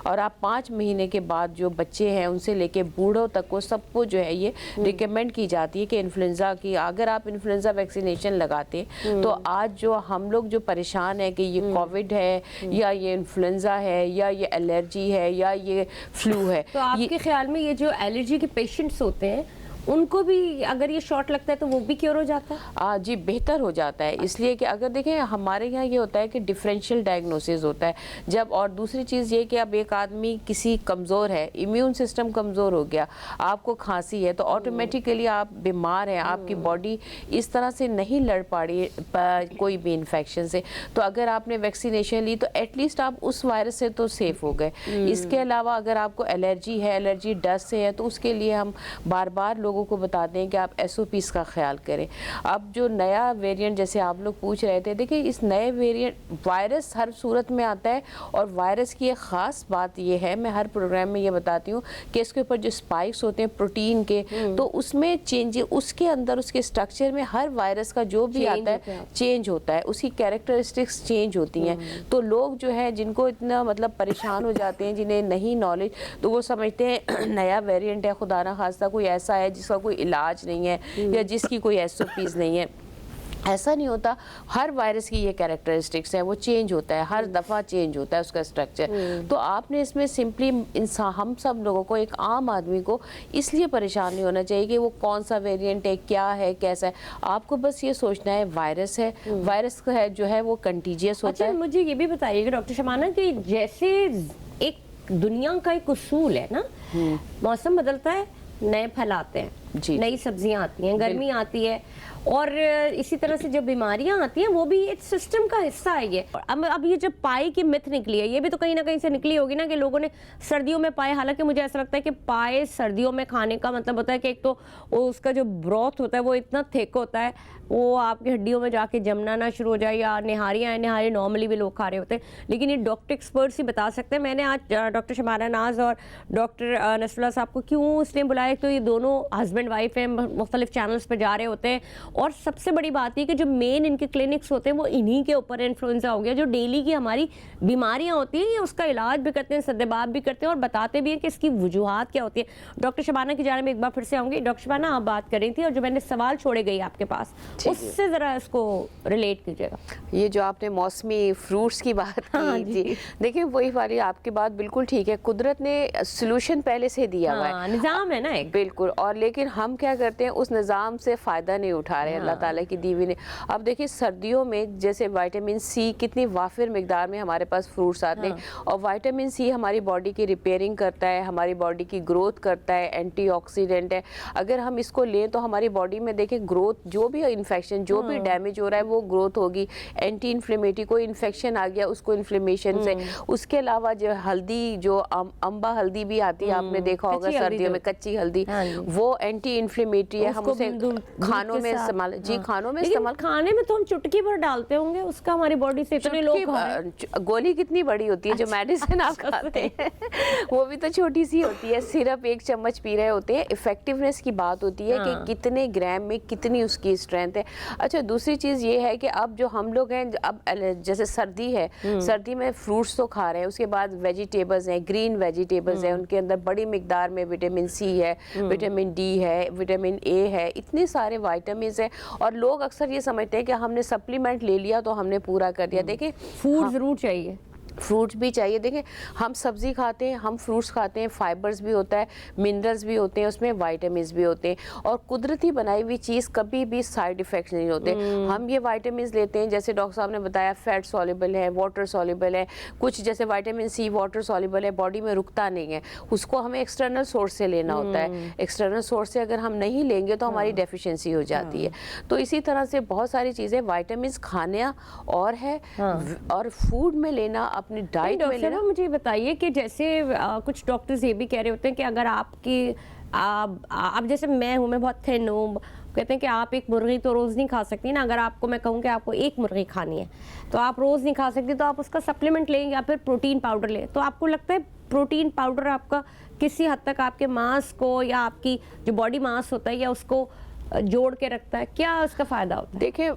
اور آپ 5 مہینے کے بعد جو بچے ہیں ان سے لے کے بوڑھوں تک کو سب کو جو ہے یہ ریکمینڈ کی جاتی ہے کہ انفلوئنزا کی اگر آپ انفلوئنزا ویکسینیشن لگاتے تو آج جو ہم لوگ جو پریشان ہیں کہ یہ کووڈ ہے یا یہ انفلوئنزا ہے یا یہ الرجی ہے یا یہ فلو ہے. تو آپ کے خیال میں یہ جو الرجی کے پیشنٹس ہوتے ہیں ان کو بھی اگر یہ شاٹ لگتا ہے تو وہ بھی کیور ہو جاتا ہے؟ جی بہتر ہو جاتا ہے. اس لیے کہ اگر دیکھیں ہمارے یہاں یہ ہوتا ہے کہ ڈیفرینشیل ڈائگنوسز ہوتا ہے جب, اور دوسری چیز یہ کہ اب ایک آدمی کسی کمزور ہے, امیون سسٹم کمزور ہو گیا, آپ کو کھانسی ہے, تو آٹومیٹیکلی آپ بیمار ہیں, آپ کی باڈی اس طرح سے نہیں لڑ پا رہی کوئی بھی انفیکشن سے, تو اگر آپ نے ویکسینیشن لی تو ایٹ لیسٹ آپ اس وائرس سے تو سیف ہو گئے. اس کے علاوہ اگر آپ کو الرجی ہے, الرجی ڈسٹ سے ہے, تو اس کے لیے ہم بار بار لوگ لوگوں کو بتاتے ہیں کہ آپ SOPs کا خیال کریں. اب جو نیا ویریئنٹ جیسے آپ لوگ پوچھ رہے تھے, دیکھیں اس نئے ویریئنٹ وائرس ہر صورت میں آتا ہے, اور وائرس کی ایک خاص بات یہ ہے, میں ہر پروگرام میں یہ بتاتی ہوں کہ اس کے اوپر جو اسپائکس ہوتے ہیں پروٹین کے, تو اس میں چینج, اس کے اندر اس کے اسٹرکچر میں ہر وائرس کا جو بھی آتا ہے چینج ہوتا ہے, اس کی کیریکٹرسٹکس چینج ہوتی ہیں. تو لوگ جو ہے جن کو اتنا مطلب پریشان ہو جاتے ہیں, جنہیں نہیں نالج, تو وہ سمجھتے ہیں نیا ویریئنٹ ہے, خدا نہ خواستہ کوئی ایسا ہے جس کا کوئی علاج نہیں ہے یا جس کی کوئی SOPs نہیں ہے. ایسا نہیں ہوتا. ہر وائرس کی یہ کیریکٹرسٹکس ہیں, وہ چینج ہوتا ہے, ہر دفعہ چینج ہوتا ہے اس کا اسٹرکچر. تو آپ نے اس میں سمپلی انسان, ہم سب لوگوں کو, ایک عام آدمی کو اس لیے پریشان نہیں ہونا چاہیے کہ وہ کون سا ویریئنٹ ہے, کیا ہے, کیسا ہے. آپ کو بس یہ سوچنا ہے وائرس ہے, وائرس ہے جو ہے وہ کنٹیجیس ہوتا ہے. مجھے یہ بھی بتائیے کہ ڈاکٹر شبانہ کہ جیسے ایک دنیا کا ایک اصول ہے نا, موسم بدلتا ہے, نئے پھل آتے ہیں, نئی سبزیاں آتی ہیں, گرمی آتی ہے, اور اسی طرح سے جو بیماریاں آتی ہیں وہ بھی ایک سسٹم کا حصہ ہے یہ. اب یہ جب پائے کی مت نکلی ہے, یہ بھی تو کہیں نہ کہیں سے نکلی ہوگی نا کہ لوگوں نے سردیوں میں پائے, حالانکہ مجھے ایسا لگتا ہے کہ پائے سردیوں میں کھانے کا مطلب ہوتا ہے کہ ایک تو اس کا جو بروتھ ہوتا ہے وہ اتنا تھک ہوتا ہے, وہ آپ کی ہڈیوں میں جا کے جمنا نہ شروع ہو جائے, یا نہاریاں ہیں, نہاری نارملی بھی لوگ کھا رہے ہوتے ہیں, لیکن یہ ڈاکٹر ایکسپرٹس ہی بتا سکتے ہیں. میں نے آج ڈاکٹر شبانہ ناز اور ڈاکٹر نصر اللہ صاحب کو کیوں اس لیے بلایا, تو یہ دونوں ہسبینڈ وائف ہیں, مختلف چینلز پہ جا رہے ہوتے ہیں, اور سب سے بڑی بات یہ کہ جو مین ان کے کلینکس ہوتے ہیں وہ انہی کے اوپر انفلوئنزا ہو گیا, جو ڈیلی کی ہماری بیماریاں ہوتی ہیں, اس کا علاج بھی کرتے ہیں, سدباب بھی کرتے ہیں, اور بتاتے بھی ہیں کہ اس کی وجوہات کیا ہوتی ہیں. ڈاکٹر شبانہ کی جانب ایک بار پھر سے آؤں گی. ڈاکٹر شبانہ آپ بات کر رہی تھی, اور جو میں نے سوال چھوڑے گئی آپ کے پاس, اس سے ذرا اس کو ریلیٹ کیجیے گا. یہ جو آپ نے موسمی فروٹس کی بات کی تھی, دیکھیں وہی والی آپ کی بات بالکل ٹھیک ہے. قدرت نے سولوشن پہلے سے دیا ہوا ہے, نظام ہے نا ایک, بالکل, اور لیکن ہم کیا کرتے ہیں, اس نظام سے فائدہ نہیں اٹھا رہے ہیں اللہ تعالیٰ کی دی ہوئی نے. اب دیکھیں سردیوں میں جیسے وائٹامن سی کتنی وافر مقدار میں ہمارے پاس فروٹس آتے ہیں, اور وائٹامن سی ہماری باڈی کی ریپیئرنگ کرتا ہے, ہماری باڈی کی گروتھ کرتا ہے, اینٹی آکسیڈنٹ ہے. اگر ہم اس کو لیں تو ہماری باڈی میں دیکھیں گروتھ, جو بھی انفیکشن, جو بھی ڈیمیج ہو رہا ہے وہ گروتھ ہوگی. اینٹی انفلیمیٹری, کوئی انفیکشن آ گیا اس کو انفلیمیشن سے. اس کے علاوہ جو ہلدی, جو امبا ہلدی بھی آتی ہے, آپ نے دیکھا ہوگا سردیوں میں, کچی ہلدی, وہ اینٹی انفلیمیٹری ہے. ہم اسے کھانوں میں استعمال, کھانوں میں استعمال, کھانے میں تو ہم چٹکی بھر ڈالتے ہوں گے, اس کا ہماری باڈی سے اتنے لوگ گولی کتنی بڑی ہوتی ہے جو میڈیسن آپ کھاتے ہیں, وہ بھی تو چھوٹی سی ہوتی ہے, صرف 1 چمچ پی رہے ہوتے ہیں. افیکٹونیس کی بات ہوتی ہے کہ کتنے گرام میں کتنی اس کی اسٹرینتھ ہے. اچھا دوسری چیز یہ ہے کہ اب جو ہم لوگ ہیں, اب جیسے سردی ہے, سردی میں فروٹس تو کھا رہے ہیں, اس کے بعد ویجیٹیبلز ہیں, گرین ویجیٹیبلز ہیں, ان کے اندر بڑی مقدار میں وٹامن سی ہے, وٹامن ڈی ہے, وٹامن اے ہے, اتنے سارے وائٹامنز ہیں. اور لوگ اکثر یہ سمجھتے ہیں کہ ہم نے سپلیمنٹ لے لیا تو ہم نے پورا کر دیا. دیکھیں فوڈ ضرور چاہیے, فروٹس بھی چاہیے. دیکھیں ہم سبزی کھاتے ہیں, ہم فروٹس کھاتے ہیں, فائبرز بھی ہوتا ہے, منرلز بھی ہوتے ہیں, اس میں وائٹامنز بھی ہوتے ہیں, اور قدرتی بنائی ہوئی چیز کبھی بھی سائیڈ ایفیکٹس نہیں ہوتے. ہم یہ وائٹامنز لیتے ہیں, جیسے ڈاکٹر صاحب نے بتایا فیٹ سولیبل ہے, واٹر سولیبل ہے, کچھ جیسے وائٹامن سی واٹر سولیبل ہے, باڈی میں رکتا نہیں ہے, اس کو ہمیں ایکسٹرنل سورس سے لینا ہوتا ہے. ایکسٹرنل سورس سے اگر ہم نہیں لیں گے تو ہماری ڈیفیشنسی ہو جاتی ہے. تو اسی طرح سے بہت ساری چیزیں وائٹامنز کھانا اور ہے, اور فوڈ میں لینا, اپنی ڈائٹ میں لینا. مجھے بتائیے کہ جیسے کچھ ڈاکٹرز یہ بھی کہہ رہے ہوتے ہیں کہ اگر آپ کی اب جیسے میں ہوں, میں بہت تھن ہوں, کہتے ہیں کہ آپ ایک مرغی تو روز نہیں کھا سکتی نا. اگر آپ کو میں کہوں کہ آپ کو ایک مرغی کھانی ہے تو آپ روز نہیں کھا سکتی, تو آپ اس کا سپلیمنٹ لیں یا پھر پروٹین پاؤڈر لیں. تو آپ کو لگتا ہے پروٹین پاؤڈر آپ کا کسی حد تک آپ کے ماس کو, یا آپ کی جو باڈی ماس ہوتا ہے, یا اس کو جوڑ کے رکھتا ہے, کیا اس کا فائدہ ہوتا ہے؟ دیکھیں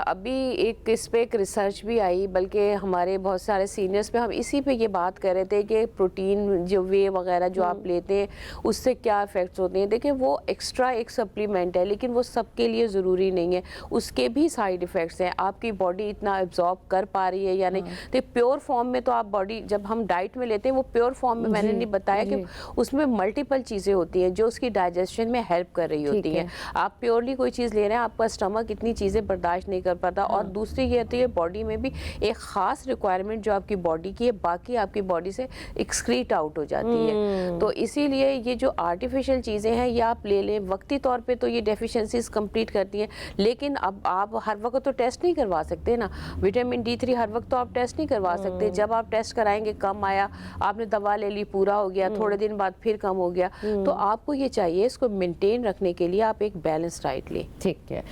ابھی ایک اس پہ ایک ریسرچ بھی آئی, بلکہ ہمارے بہت سارے سینئرز پہ ہم اسی پہ یہ بات کر رہے تھے کہ پروٹین جو وے وغیرہ جو آپ لیتے ہیں اس سے کیا افیکٹس ہوتے ہیں. دیکھیں وہ ایکسٹرا ایک سپلیمنٹ ہے, لیکن وہ سب کے لیے ضروری نہیں ہے, اس کے بھی سائیڈ ایفیکٹس ہیں. آپ کی باڈی اتنا ایبزارب کر پا رہی ہے یا نہیں. تو پیور فارم میں تو آپ باڈی جب ہم ڈائٹ میں لیتے ہیں, وہ پیور فارم میں میں نے نہیں بتایا کہ اس میں ملٹیپل چیزیں ہوتی ہیں جو اس کی ڈائجیشن میں ہیلپ کر رہی ہوتی ہیں. آپ आप प्योरली कोई चीज़ ले रहे हैं, आपका स्टमक इतनी चीज़ें बर्दाश्त नहीं कर पाता। और दूसरी ये होती है बॉडी में भी एक ख़ास रिक्वायरमेंट जो आपकी बॉडी की है, बाकी आपकी बॉडी से एक्सक्रीट आउट हो जाती है। तो इसीलिए ये जो आर्टिफिशियल चीज़ें हैं ये आप ले लें, वक्ती तौर पे तो ये डेफिशिएंसीज कंप्लीट करती हैं, लेकिन अब आप हर वक्त तो टेस्ट नहीं करवा सकते ना। विटामिन D3 हर वक्त तो आप टेस्ट नहीं करवा सकते। जब आप टेस्ट कराएंगे कम आया, आपने दवा ले ली, पूरा हो गया, थोड़े दिन बाद फिर कम हो गया, तो आपको ये चाहिए इसको मेंटेन रखने के लिए आप एक बैलेंस डाइट लें। ठीक है,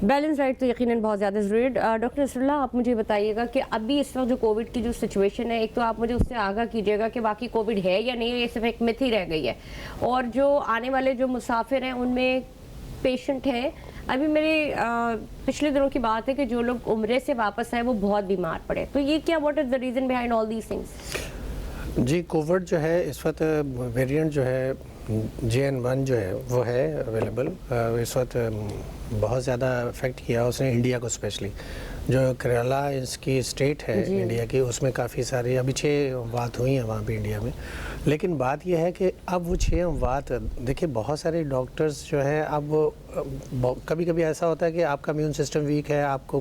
बैलेंस डाइट तो यकीनन बहुत ज़्यादा ज़रूरी है। डॉक्टर नसरुल्लाह, आप मुझे बताइएगा कि अभी इस वक्त जो कोविड की जो सिचुएशन है, एक तो आप मुझे उससे आगाह कीजिएगा कि बाकी कोविड है या नहीं, ये सिर्फ एक मिथ ही रह गई है, और जो आने वाले जो मुसाफिर हैं उनमें पेशेंट हैं। अभी मेरे पिछले दिनों की बात है कि जो लोग उम्रे से वापस आए वो बहुत बीमार पड़े, तो ये क्या, what is the reason behind all these things? जी, कोविड जो है इस वक्त वेरिएंट जो है JN1 जो है वो है अवेलेबल। इस वक्त बहुत ज़्यादा अफेक्ट किया उसने इंडिया को, स्पेशली जो केरला इसकी स्टेट है इंडिया की, उसमें काफ़ी सारी अभी 6 अमवात हुई हैं वहाँ पे इंडिया में। लेकिन बात यह है कि अब वो 6 अमवात, देखिए बहुत सारे डॉक्टर्स जो हैं, अब कभी कभी ऐसा होता है कि आपका इम्यून सिस्टम वीक है, आपको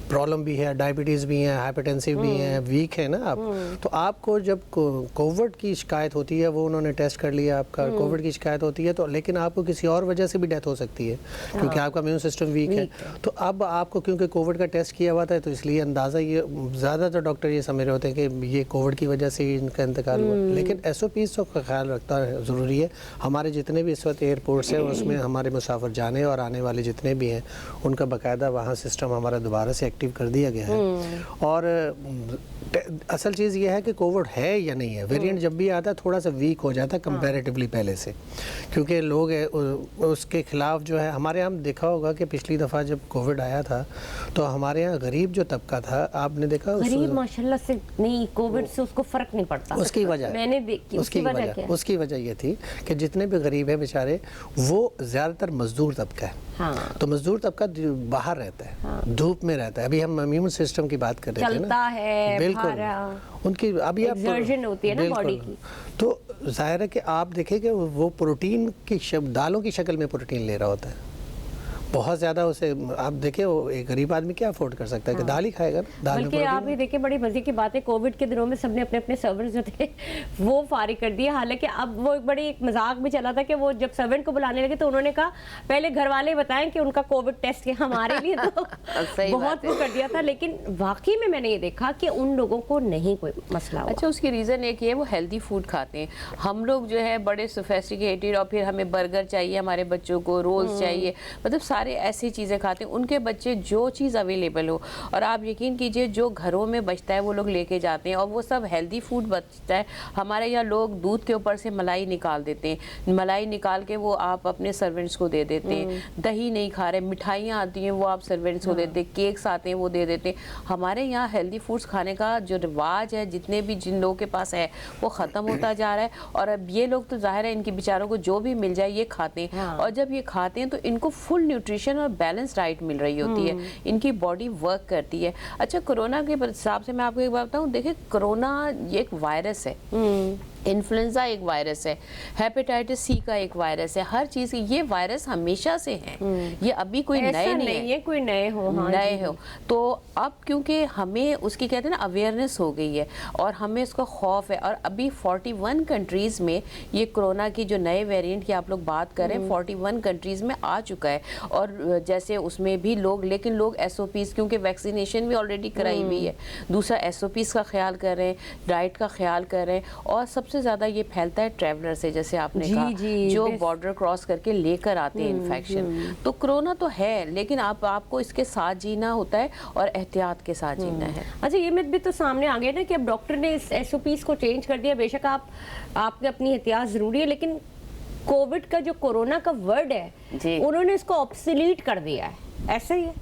प्रॉब्लम भी है, डायबिटीज़ भी है, हाइपरटेंसिव भी है, वीक है ना आप, तो आपको जब कोविड की शिकायत होती है, वो उन्होंने टेस्ट कर लिया, आपका कोविड की शिकायत होती है, तो लेकिन आपको किसी और वजह से भी डेथ हो सकती है क्योंकि आपका इम्यून सिस्टम वीक है। तो अब आपको क्योंकि कोविड का टेस्ट किया हुआ था, तो इसलिए अंदाज़ा ये ज़्यादातर डॉक्टर ये समझ रहे होते हैं कि ये कोविड की वजह से ही इनका इंतकाल हुआ। लेकिन SOPs का ख्याल रखना ज़रूरी है। हमारे जितने भी इस वक्त एयरपोर्ट्स हैं उसमें हमारे मुसाफिर जाने और आने वाले जितने भी हैं उनका बाकायदा वहाँ सिस्टम हमारा दोबारा से एक्टिव कर दिया गया है। और असल चीज़ ये है कि कोविड है या नहीं है। वेरिएंट जब भी आता है थोड़ा सा वीक हो जाता है कंपैरेटिवली पहले से, क्योंकि लोग उसके खिलाफ जो है, हमारे यहाँ देखा होगा कि पिछली दफ़ा जब कोविड आया था तो हमारे यहाँ गरीब जो तबका था, आपने देखा गरीब माशाल्लाह से नहीं, कोविड से उसको फर्क नहीं पड़ता। उसकी वजह मैंने देखी, उसकी वजह ये थी कि जितने भी गरीब हैं बेचारे, वो ज़्यादातर मजदूर तबका है। हाँ। तो मजदूर तबका बाहर रहता है, हाँ। धूप में रहता है। अभी हम इम्यून सिस्टम की बात कर रहे थे ना, है, बिल्कुल उनकी अभी एक्सर्जन होती है ना बॉडी की, तो जाहिर है कि आप देखें कि वो प्रोटीन की दालों की शक्ल में प्रोटीन ले रहा होता है बहुत ज़्यादा। उसे आप देखें, वो एक गरीब आदमी क्या अफोर्ड कर सकता है कि दाल ही खाएगा ना, दाल में। बल्कि आप भी देखिए, बड़ी मजे की बात है, कोविड के दिनों में सबने अपने अपने सर्वेंट्स जो थे वो फारिग कर दिए। हालांकि अब वो एक बड़ी एक मजाक भी चला था कि वो जब सर्वेंट को बुलाने लगे तो उन्होंने कहा पहले घर वाले बताएं कि उनका कोविड टेस्ट है, हमारे लिए तो बहुत वो कर दिया था। लेकिन वाकई में मैंने ये देखा कि उन लोगों को नहीं कोई मसला हुआ। अच्छा, उसकी रीज़न एक ये है, वो हेल्दी फूड खाते हैं। हम लोग जो है बड़े सोफेस्टिकेटेड, और फिर हमें बर्गर चाहिए, हमारे बच्चों को रोल्स चाहिए, मतलब सारे ऐसी चीज़ें खाते हैं। उनके बच्चे जो चीज़ अवेलेबल हो, और आप यकीन कीजिए जो घरों में बचता है वो लोग लेके जाते हैं, और वो सब हेल्दी फूड बचता है। हमारे यहाँ लोग दूध के ऊपर से मलाई निकाल देते हैं, मलाई निकाल के वो आप अपने सर्वेंट्स को दे देते हैं। दही नहीं खा रहे, मिठाइयाँ आती हैं वो आप सर्वेंट्स को देते हैं, केक्स आते हैं वो दे देते हैं। हमारे यहाँ हेल्दी फूड्स खाने का जो रिवाज है, जितने भी जिन लोगों के पास है, वो ख़त्म होता जा रहा है। और अब ये लोग तो जाहिर है इनके बेचारों को जो भी मिल जाए ये खाते हैं, और जब ये खाते हैं तो इनको फुल न्यूट्रिशन और बैलेंस डाइट मिल रही होती है, इनकी बॉडी वर्क करती है। अच्छा, कोरोना के हिसाब से मैं आपको एक बात बताऊं, देखिए कोरोना ये एक वायरस है, इन्फ्लुएंजा एक वायरस है, हेपेटाइटिस सी का एक वायरस है, हर चीज़ ये वायरस हमेशा से हैं, ये अभी कोई नए नहीं है, कोई नए हो, हाँ नए हो। तो अब क्योंकि हमें उसकी कहते हैं ना अवेयरनेस हो गई है, और हमें उसका खौफ है, और अभी 41 कंट्रीज़ में ये कोरोना की जो नए वेरिएंट की आप लोग बात करें 41 कंट्रीज़ में आ चुका है। और जैसे उसमें भी लोग, लेकिन लोग SOPs, क्योंकि वैक्सीनेशन भी ऑलरेडी कराई हुई है, दूसरा SOPs का ख्याल कर रहे हैं, डाइट का ख्याल कर रहे हैं, और सबसे ज़्यादा ये फैलता है ट्रैवलर से, जैसे आपने कहा, जो बॉर्डर क्रॉस करके लेकर आते हैं इन्फेक्शन। तो कोरोना तो है, लेकिन आपको इसके साथ जीना होता है और एहतियात के साथ जीना है। अच्छा, ये मिथ भी तो सामने आ गया ना कि अब डॉक्टर ने इस SOPs को चेंज कर दिया। बेशक आपकी अपनी एहतियात ज़रूरी है, लेकिन कोविड का जो कोरोना का वर्ड है उन्होंने इसको ऑब्सोलीट कर दिया है, ऐसा ही है।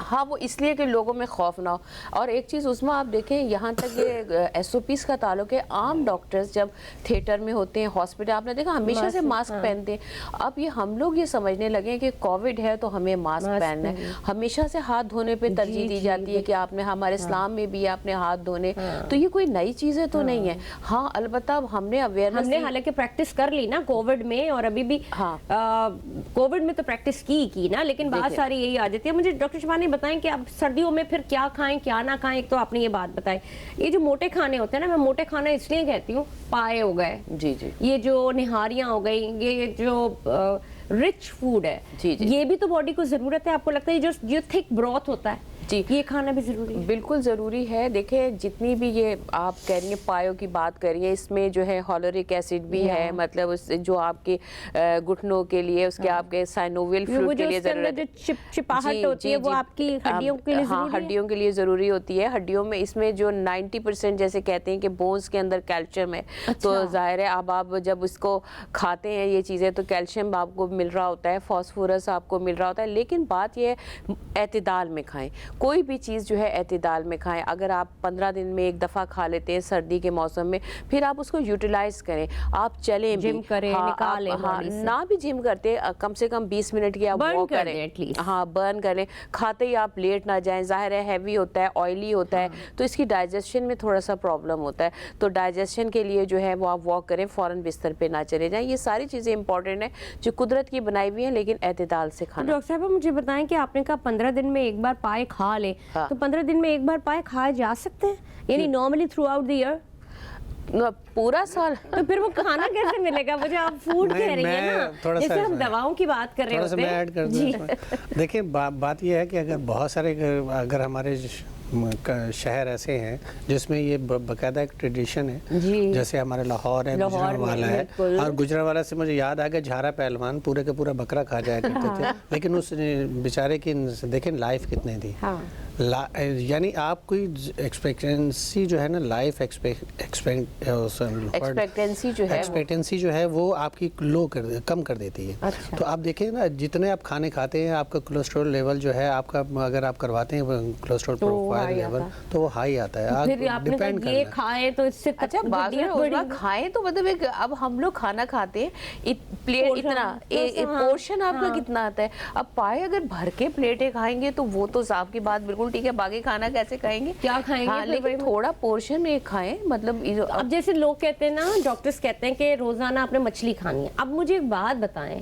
ہاں وہ اس لیے کہ لوگوں میں خوف نہ ہو. اور ایک چیز اس میں آپ دیکھیں یہاں تک یہ SOPs کا تعلق ہے, عام ڈاکٹرز جب تھیٹر میں ہوتے ہیں, ہاسپٹل, آپ نے دیکھا ہمیشہ سے ماسک پہنتے ہیں. اب یہ ہم لوگ یہ سمجھنے لگے کہ کووڈ ہے تو ہمیں ماسک پہننا ہے. ہمیشہ سے ہاتھ دھونے پہ ترجیح دی جاتی ہے کہ آپ نے, ہمارے اسلام میں بھی آپ نے ہاتھ دھونے, تو یہ کوئی نئی چیزیں تو نہیں ہے. ہاں البتہ ہم نے اویئرنیس, ہم نے حالانکہ پریکٹس کر لی نا کووڈ میں, اور ابھی بھی کووڈ میں تو پریکٹس کی نا, لیکن بہت ساری یہی آ جاتی ہے. مجھے ڈاکٹر شفانی بتائیں کہ اب سردیوں میں پھر کیا کھائیں کیا نہ کھائیں. ایک تو آپ نے یہ بات بتائی, یہ جو موٹے کھانے ہوتے ہیں نا, میں موٹے کھانا اس لیے کہتی ہوں, پائے ہو گئے, جی جی, یہ جو نہاریاں ہو گئی, یہ جو رچ فوڈ ہے, یہ بھی تو باڈی کو ضرورت ہے. آپ کو لگتا ہے جو تھک بروتھ ہوتا ہے جی, یہ کھانا بھی ضروری ہے؟ بالکل ضروری ہے. دیکھیں جتنی بھی یہ آپ کہہ رہی ہیں پایوں کی بات کر رہی ہیں, اس میں جو ہے ہالورک ایسڈ بھی ہے, مطلب اس جو آپ کے گھٹنوں کے لیے, اس کے آپ کے سائنوویل فلوئڈ کے لیے ضرورت ہے, جو چپاہٹ ہوتی ہے وہ آپ کی ہڈیوں کے لیے ضروری ہے. ہاں ہڈیوں کے لیے ضروری ہوتی ہے. ہڈیوں میں اس میں جو 90% جیسے کہتے ہیں کہ بونز کے اندر کیلشیم ہے, تو ظاہر ہے اب آپ جب اس کو کھاتے ہیں یہ چیزیں تو کیلشیم آپ کو مل رہا ہوتا ہے, فاسفورس آپ کو مل رہا ہوتا ہے. لیکن بات یہ ہے اعتدال میں کھائیں, کوئی بھی چیز جو ہے اعتدال میں کھائیں. اگر آپ 15 دن میں ایک دفعہ کھا لیتے ہیں سردی کے موسم میں, پھر آپ اس کو یوٹیلائز کریں. آپ چلیں بھی, جم کریں, نکالیں, نہ بھی جم کرتے کم سے کم 20 منٹ کی آپ واک کریں, ہاں برن کریں. کھاتے ہی آپ لیٹ نہ جائیں, ظاہر ہے ہیوی ہوتا ہے, آئلی ہوتا ہے, تو اس کی ڈائجیشن میں تھوڑا سا پرابلم ہوتا ہے. تو ڈائجیشن کے لیے جو ہے وہ آپ واک کریں, فوراً بستر پہ نہ چلے جائیں. یہ ساری چیزیں امپورٹنٹ ہیں جو قدرت کی بنائی ہوئی ہیں, لیکن اعتدال سے کھانا. ڈاکٹر صاحبہ مجھے بتائیں کہ آپ نے کہا 15 دن میں ایک بار پائے کھا لیں, تو 15 دن میں ایک بار پائے کھائے جا سکتے ہیں, یعنی normally throughout the year پورا سال؟ تو پھر وہ کھانا کیسے ملے گا؟ مجھے آپ فوڈ کہہ رہی ہیں نا, جیسے ہم دواؤں کی بات کر رہے ہوتے ہیں. میں ایڈ کر دوں. دیکھیں بات یہ ہے کہ اگر بہت سارے, اگر ہمارے شہر ایسے ہیں جس میں یہ باقاعدہ ایک ٹریڈیشن ہے, جیسے ہمارے لاہور ہے, گجرانوالہ ہے, اور گجرانوالہ سے مجھے یاد آ گیا جھارا پہلوان پورے کا پورا بکرا کھا جایا کرتے تھے, لیکن اس بیچارے کی دیکھیں لائف کتنے تھی. یعنی آپ کوئی ایکسپیکٹنسی جو ہے نا, لائف ایکسپیکٹنسی جو ہے وہ آپ کی کم کر دیتی ہے. تو آپ دیکھیں نا, جتنے آپ کھانے کھاتے ہیں آپ کا کولیسٹرول لیول جو ہے آپ کا, اگر آپ کرواتے ہیں کولیسٹرول پروفائل لیول, تو وہ ہائی آتا ہے. آپ ڈیپینڈ کرنا ہے. کھائیں تو اس سے اچھا کھائیں تو مطلب ایک, اب ہم لوگ کھانا کھاتے ہیں پلیٹ اتنا, پورشن آپ کا کتنا آتا ہے. اب پائے اگر بھر کے پلیٹیں کھائیں گے تو وہ تو صاحب کی بات بالکل ٹھیک ہے, باقی کھانا کیسے کھائیں گے, کیا کھائیں گے, لیکن تھوڑا پورشن میں کھائیں. مطلب اب جیسے لوگ کہتے ہیں نا, ڈاکٹرز کہتے ہیں کہ روزانہ آپ نے مچھلی کھانی ہے. اب مجھے ایک بات بتائیں,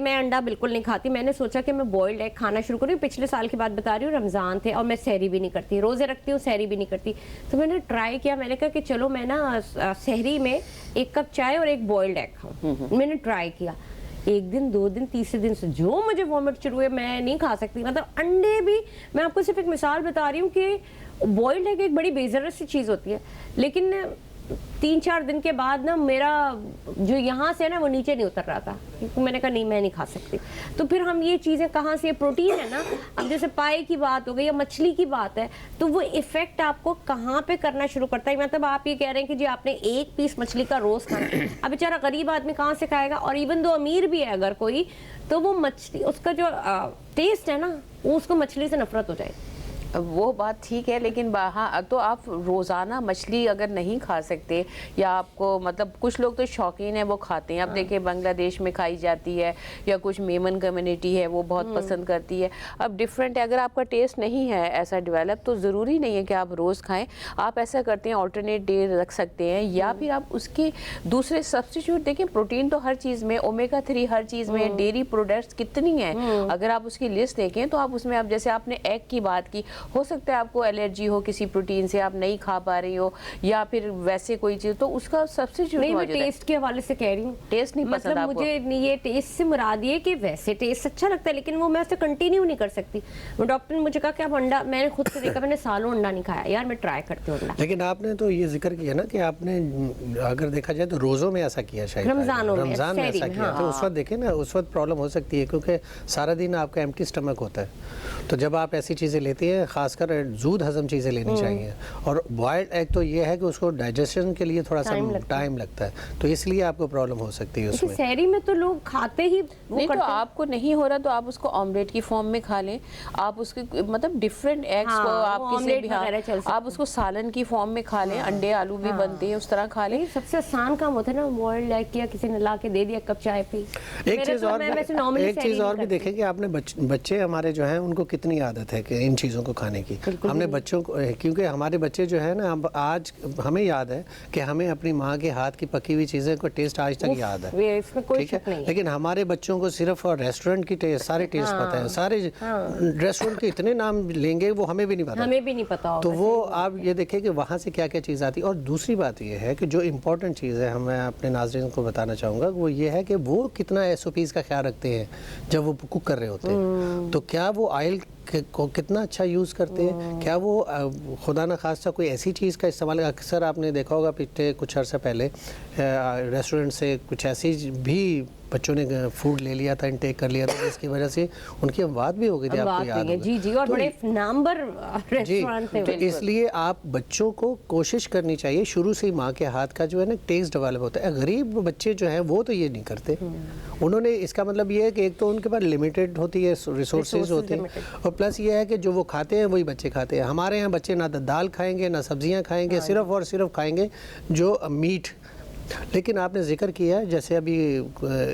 میں انڈا بالکل نہیں کھاتی. میں نے سوچا کہ میں بوائلڈ ایگ کھانا شروع کروں. پچھلے سال کی بات بتا رہی ہوں, رمضان تھے اور میں سحری بھی نہیں کرتی, روزے رکھتی ہوں سحری بھی نہیں کرتی. تو میں نے ٹرائی کیا, میں نے کہا کہ چلو میں نا سحری میں 1 کپ چائے اور 1 بوائلڈ ایگ کھاؤں. میں نے ٹرائی کیا, 1 دن 2 دن تیسرے دن سے جو مجھے وامٹ شروع ہوئے, میں نہیں کھا سکتی. مطلب انڈے بھی, میں آپ کو صرف ایک مثال بتا رہی ہوں کہ بوائلڈ ایگ ایک بڑی بیزرس سی چیز ہوتی ہے, لیکن 3-4 دن کے بعد نا میرا جو یہاں سے نا وہ نیچے نہیں اتر رہا تھا. میں نے کہا نہیں, میں نہیں کھا سکتی. تو پھر ہم یہ چیزیں کہاں سے, پروٹین ہے نا, اب جیسے پائے کی بات ہو گئی یا مچھلی کی بات ہے, تو وہ افیکٹ آپ کو کہاں پہ کرنا شروع کرتا ہے. مطلب آپ یہ کہہ رہے ہیں کہ جی آپ نے 1 پیس مچھلی کا روز کھانا, اب بیچارہ غریب آدمی کہاں سے کھائے گا. اور ایون دو امیر بھی ہے اگر کوئی, تو وہ مچھلی, اس کا جو ٹیسٹ ہے نا, وہ اس کو مچھلی سے نفرت ہو جائے. وہ بات ٹھیک ہے, لیکن ہاں تو آپ روزانہ مچھلی اگر نہیں کھا سکتے, یا آپ کو مطلب کچھ لوگ تو شوقین ہیں وہ کھاتے ہیں. اب دیکھیں بنگلہ دیش میں کھائی جاتی ہے, یا کچھ میمن کمیونٹی ہے وہ بہت پسند کرتی ہے. اب ڈفرینٹ ہے, اگر آپ کا ٹیسٹ نہیں ہے ایسا ڈیولپ, تو ضروری نہیں ہے کہ آپ روز کھائیں. آپ ایسا کرتے ہیں آلٹرنیٹ ڈے رکھ سکتے ہیں, یا پھر آپ اس کے دوسرے سبسٹیچیوٹ. دیکھیں پروٹین تو ہر چیز میں, اومیگا 3 ہر چیز میں, ڈیری پروڈکٹس کتنی ہیں, اگر آپ اس کی لسٹ دیکھیں تو آپ اس میں, اب جیسے آپ نے ایگ کی بات کی, ہو سکتا ہے آپ کو الرجی ہو کسی پروٹین سے, آپ نہیں کھا پا رہی ہو, یا پھر ویسے کوئی چیز, تو اس کا سبسٹیچیوٹ نہیں. میں ٹیسٹ کے حوالے سے کہہ رہی ہوں, ٹیسٹ نہیں پسند آپ کو. مجھے یہ ٹیسٹ سے مراد یہ کہ ویسے ٹیسٹ اچھا لگتا ہے, لیکن وہ میں اسے کنٹینیو نہیں کر سکتی. وہ ڈاکٹر نے مجھے کہا کہ آپ انڈا, میں نے خود سے دیکھا, میں نے سالوں انڈا نہیں کھایا. یار میں ٹرائی کرتی ہوں انڈا. لیکن آپ نے تو یہ ذکر کیا نا کہ آپ نے اگر دیکھا جائے تو روزوں میں ایسا کیا, شاید رمضان میں ایسا کیا, تو اس وقت دیکھیں نا, اس وقت پرابلم ہو سکتی ہے, کیونکہ سارا دن آپ کا ایمٹی سٹمک ہوتا ہے. تو جب آپ ایسی چیزیں لیتی ہیں, खास कर दूध हजम चीज़ें लेनी चाहिए। और बॉयल्ड एग तो ये है कि उसको डाइजेशन के लिए थोड़ा सा टाइम लगता है, तो इसलिए आपको प्रॉब्लम हो सकती है उसमें। शहरी में तो लोग खाते ही नहीं, तो आपको नहीं हो रहा तो आप उसको ऑमलेट की फॉर्म में खा लें, आप उसके मतलब डिफरेंट एग्स को आप किसी भी, आप उसको सालन की फॉर्म में खा लें, अंडे आलू भी बनते हैं उस तरह खा लें। सबसे आसान काम होता है ना, बॉइल्ड एग किया, किसी ने ला के दे दिया, कप चाय पी। एक चीज़ और भी देखें कि आपने बच्चे हमारे जो हैं उनको कितनी आदत है कि इन चीज़ों को खाने की। हमने बच्चों को, क्योंकि हमारे बच्चे जो है ना, अब आज हमें याद है कि हमें अपनी माँ के हाथ की पकी हुई चीज़ें को टेस्ट आज तक याद है, इसमें कोई शक नहीं है। लेकिन हमारे बच्चों को सिर्फ रेस्टोरेंट की सारे टेस्ट पता है, सारे रेस्टोरेंट के इतने नाम लेंगे वो हमें भी नहीं पता। तो वो आप ये देखें कि वहाँ से क्या क्या चीज़ आती है। और दूसरी बात ये है कि जो इम्पोर्टेंट चीज़ है, मैं अपने नाज़रीन को बताना चाहूँगा, वो ये है कि वो कितना SOPs का ख्याल रखते हैं जब वो कुक कर रहे होते हैं। तो क्या वो ऑयल को कितना अच्छा यूज़ करते हैं, क्या वो खुदा न खास्ता कोई ऐसी चीज़ का इस्तेमाल। अक्सर आपने देखा होगा पिछले कुछ अर्सा पहले रेस्टोरेंट से कुछ ऐसी भी बच्चों ने फूड ले लिया था, इनटेक कर लिया था, जिसकी वजह से उनकी बात भी हो गई थी, आपको याद होगा। जी, और बड़े नामवर रेस्टोरेंट थे। तो इसलिए आप बच्चों को कोशिश करनी चाहिए शुरू से ही माँ के हाथ का जो है ना टेस्ट डेवलप होता है। गरीब बच्चे जो हैं वो तो ये नहीं करते, उन्होंने, इसका मतलब ये है कि एक तो उनके पास लिमिटेड होती है, रिसोर्सेज होते हैं, और प्लस ये है कि जो वो खाते हैं वही बच्चे खाते हैं। हमारे यहाँ बच्चे ना दाल खाएंगे ना सब्जियाँ खाएंगे, सिर्फ और सिर्फ खाएंगे जो मीट। लेकिन आपने जिक्र किया है जैसे अभी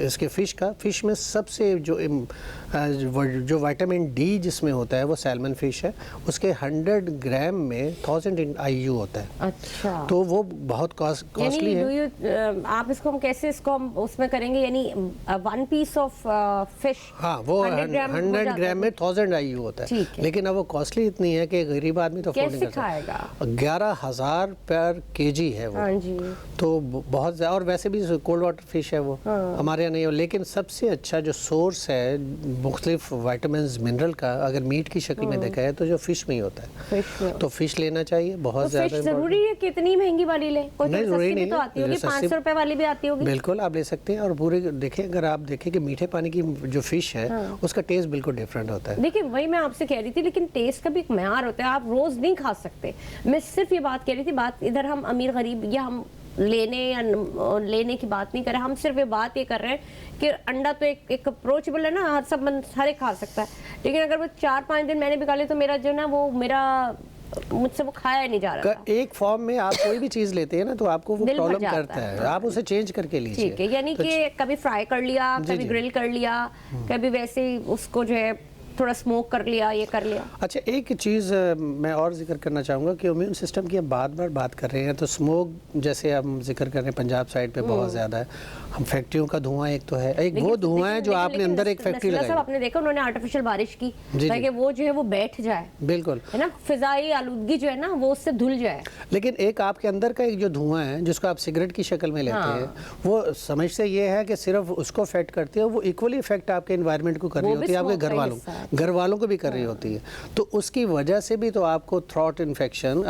इसके फ़िश में सबसे जो विटामिन डी जिसमें होता है वो सैल्मन फ़िश है, उसके 100 ग्राम में 1000 IU होता है। अच्छा, तो वो बहुत कॉस्टली है। आप इसको हम कैसे इसको हम उसमें करेंगे, यानी 1 पीस ऑफ फिश, हाँ, वो 100 ग्राम में 1000 IU होता है, लेकिन अब वो कॉस्टली इतनी है कि गरीब आदमी तो अफोर्ड नहीं कर सकता। 11,000 पर kg है वो। हाँ जी। तो बहुत, और वैसे भी कोल्ड वाटर फिश है वो, हमारे यहाँ नहीं है। लेकिन सबसे अच्छा जो सोर्स है मुख्तलिफ विटामिन्स मिनरल का, अगर मीट की शक्ल में देखा है तो जो फिश में ही होता है। तो फिश लेना चाहिए, बहुत ज़्यादा। जरूरी है कि इतनी महंगी वाली ले? कोई नहीं, जरूरी नहीं, तो आती होगी, 500 रुपए वाली भी आती होगी। बिल्कुल आप ले सकते हैं। और पूरे देखें, अगर आप देखें कि मीठे पानी की जो फिश है उसका टेस्ट बिल्कुल डिफरेंट होता है। देखिए वही मैं आपसे कह रही थी, लेकिन टेस्ट का भी एक म्यार होता है, आप रोज नहीं खा सकते। मैं सिर्फ ये बात कह रही थी, बात इधर हम अमीर गरीब या हम लेने की बात नहीं कर रहे, हम सिर्फ ये बात ये कर रहे हैं कि अंडा तो एक अप्रोचेबल है ना, हर एक खा सकता है। लेकिन अगर वो 4-5 दिन मैंने भी खा लिया तो मेरा जो ना वो मुझसे वो खाया ही नहीं जा रहा था। एक फॉर्म में आप कोई भी चीज लेते हैं ना तो आपको वो प्रॉब्लम करता है, आप उसे चेंज करके लीजिए। ठीक है, यानी कि कभी फ्राई कर लिया, कभी ग्रिल कर लिया, कभी वैसे ही उसको जो है थोड़ा स्मोक कर लिया, ये कर लिया। अच्छा, एक चीज़ मैं और जिक्र करना चाहूँगा कि इम्यून सिस्टम की हम बात कर रहे हैं, तो स्मोक जैसे हम जिक्र कर रहे हैं पंजाब साइड पे बहुत ज़्यादा है। हम फैक्ट्रियों का धुआं एक तो है, एक वो धुआं है जो आपने अंदर एक फैक्ट्री लगाई। सब आपने देखा उन्होंने आर्टिफिशियल बारिश की ताकि वो जो है वो बैठ जाए, बिल्कुल है ना, फिजाई आलूदगी जो है ना वो उससे धुल जाए। लेकिन एक आपके अंदर का एक जो धुआं है जिसको आप सिगरेट की शक्ल में लेते हैं, वो समझ से ये है कि सिर्फ उसको इफेक्ट करती है, वो इक्वली इफेक्ट आपके एनवायरनमेंट को कर रही होती है, आपके घर वालों को भी कर रही होती है। तो उसकी वजह से भी तो आपको थ्रोट इन्फेक्शन,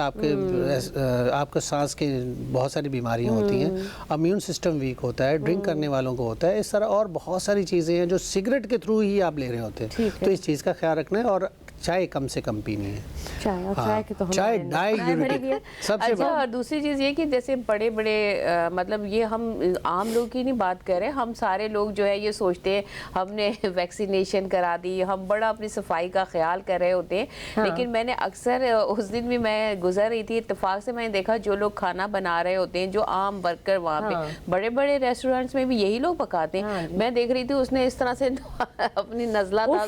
आपके सांस की बहुत सारी बीमारियां होती हैं, इम्यून सिस्टम वीक होता है, ड्रिंक करने वालों को होता है, इस तरह और बहुत सारी चीज़ें हैं जो सिगरेट के थ्रू ही आप ले रहे होते हैं। तो इस चीज़ का ख्याल रखना है, और चाय कम से कम पीनी है। चाय डाययूरेटिक सबसे। अच्छा, और दूसरी चीज़ ये कि जैसे बड़े बड़े मतलब ये हम आम लोग की नहीं बात कर रहे, हम सारे लोग जो है ये सोचते हैं हमने वैक्सीनेशन करा दी, हम बड़ा अपनी सफाई का ख्याल कर रहे होते हैं। लेकिन मैंने अक्सर उस दिन भी मैं गुजर रही थी, इत्तेफाक से मैंने देखा जो लोग खाना बना रहे होते हैं, जो आम वर्कर वहाँ पे बड़े बड़े रेस्टोरेंट्स में भी यही लोग पकाते हैं। मैं देख रही थी उसने इस तरह से अपनी नज़ला था।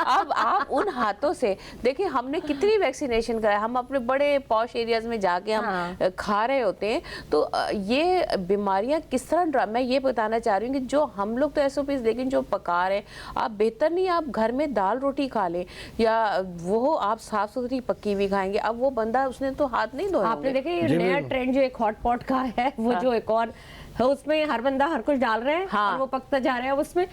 अब आप उन हाथों से देखिए, हमने कितनी वैक्सीनेशन कराया, हम अपने बड़े पॉश एरियाज में जाके हम खा रहे होते हैं। तो ये बीमारियां किस तरह, मैं ये बताना चाह रही हूँ कि जो हम लोग तो SOPs, लेकिन जो पका रहे हैं, आप बेहतर नहीं आप घर में दाल रोटी खा लें, या वो आप साफ सुथरी पक्की भी खाएंगे। अब वो बंदा उसने तो हाथ नहीं धोए। आपने देखा ये नया ट्रेंड जो एक हॉट पॉट का है, वो जो एक और उसमें हर बंदा हर कुछ डाल रहा है और वो पकता जा रहा है उसमें।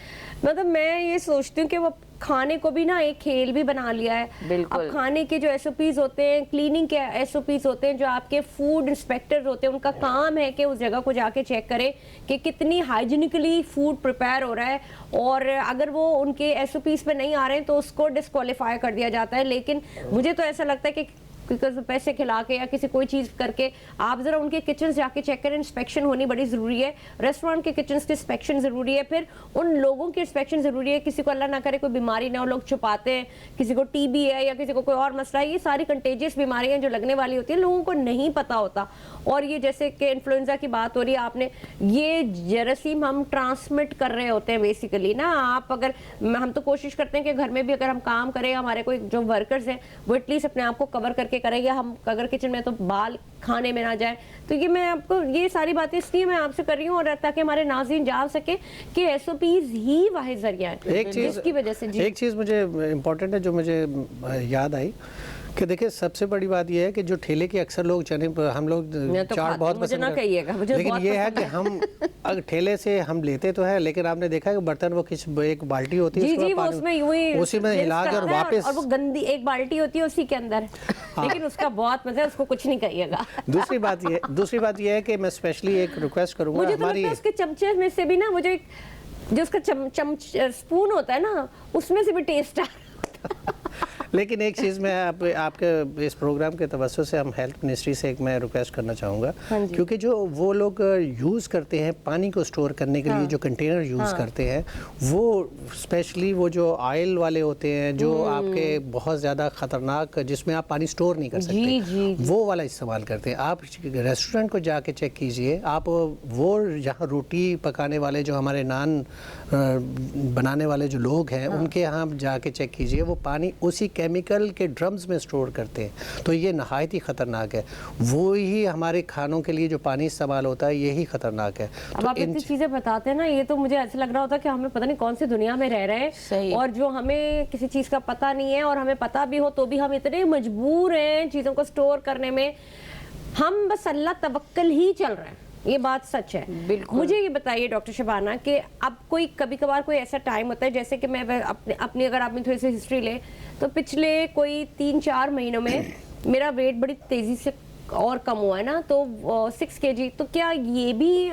मतलब मैं ये सोचती हूँ कि वो खाने को भी ना एक खेल भी बना लिया है। बिल्कुल। अब खाने के जो एसओपीज होते हैं, क्लीनिंग के एसओपीज होते हैं, जो आपके फूड इंस्पेक्टर होते हैं, उनका काम है कि उस जगह को जाके चेक करें कि कितनी हाइजीनिकली फूड प्रिपेयर हो रहा है, और अगर वो उनके एसओपीज पे नहीं आ रहे हैं तो उसको डिस्क्वालीफाई कर दिया जाता है। लेकिन मुझे तो ऐसा लगता है कि पैसे खिला के या किसी कोई चीज़ करके आप ज़रा उनके किचन जाके चेक करें। इंस्पेक्शन होनी बड़ी ज़रूरी है, रेस्टोरेंट के किचन की इंस्पेक्शन ज़रूरी है, फिर उन लोगों की इंस्पेक्शन ज़रूरी है। किसी को अल्लाह ना करे कोई बीमारी ना हो, लोग छुपाते हैं, किसी को टीबी है या किसी को कोई और मसला है, ये सारी कंटेजियस बीमारियां जो लगने वाली होती हैं लोगों को नहीं पता होता। और ये जैसे कि इन्फ्लुएंजा की बात हो रही है आपने, ये जरासीम हम ट्रांसमिट कर रहे होते हैं बेसिकली ना। आप अगर हम तो कोशिश करते हैं कि घर में भी अगर हम काम करें, हमारे कोई जो वर्कर्स हैं वो एटलीस्ट अपने आप को कवर करके करें, या हम अगर किचन में तो बाल खाने में ना जाए। तो ये मैं आपको ये सारी बातें इसलिए मैं आपसे कर रही हूँ, और ताकि हमारे नाज़रीन जान सके कि एसओपीज ही वाहिद जरिया है एक चीज़ जिसकी वजह से एक चीज़ मुझे इम्पोर्टेंट है जो मुझे याद आई कि देखिए सबसे बड़ी बात यह है कि जो ठेले के अक्सर लोग चने हम लोग तो चाट बहुत मुझे पसंद ना कहिएगा, मुझे लेकिन बहुत ये है पसंद कि हम अगर ठेले से हम लेते तो है, लेकिन आपने देखा है कि बर्तन वो किस एक बाल्टी होती है, जी उसके जी, वो बाद उसमें यूं ही उसी में rinse हिलाकर करता है, वापस और वो गंदी एक बाल्टी होती है उसी के अंदर। लेकिन उसका बहुत मजा है, उसको कुछ नहीं कहिएगा। दूसरी बात ये है कि मैं स्पेशली एक रिक्वेस्ट करूंगा मुझे तो लगता है उसके चमचे में से भी ना, मुझे जो उसका चमच स्पून होता है ना, उसमें से भी टेस्ट आ लेकिन एक चीज़ मैं आपके इस प्रोग्राम के तवज्जो से हम हेल्थ मिनिस्ट्री से एक मैं रिक्वेस्ट करना चाहूँगा, क्योंकि जो वो लोग यूज़ करते हैं पानी को स्टोर करने के लिए, जो कंटेनर यूज़ करते हैं, वो स्पेशली वो जो ऑयल वाले होते हैं जो आपके बहुत ज़्यादा ख़तरनाक, जिसमें आप पानी स्टोर नहीं कर सकते, वो वाला इस्तेमाल करते हैं। आप रेस्टोरेंट को जाके चेक कीजिए, आप वो जहाँ रोटी पकाने वाले जो हमारे नान बनाने वाले जो लोग हैं उनके यहाँ जाके चेक कीजिए, वो पानी उसी केमिकल के ड्रम्स में स्टोर करते हैं। तो ये नहायत ही ख़तरनाक है। वो ही हमारे खानों के लिए जो पानी इस्तेमाल होता है यही ख़तरनाक है। अब आप इतनी चीज़ें बताते हैं ना, ये तो मुझे ऐसा लग रहा होता है कि हमें पता नहीं कौन सी दुनिया में रह रहे हैं, और जो हमें किसी चीज़ का पता नहीं है, और हमें पता भी हो तो भी हम इतने मजबूर हैं चीज़ों को स्टोर करने में, हम बस अल्लाह तवक्कल ही चल रहे हैं। ये बात सच है। बिल्कुल। मुझे ये बताइए डॉक्टर शबाना कि अब कोई कभी कभार कोई ऐसा टाइम होता है, जैसे कि मैं अपनी अगर आपने थोड़ी सी हिस्ट्री ले, तो पिछले कोई 3-4 महीनों में मेरा वेट बड़ी तेजी से और कम हुआ है ना, तो 6 kg। तो क्या ये भी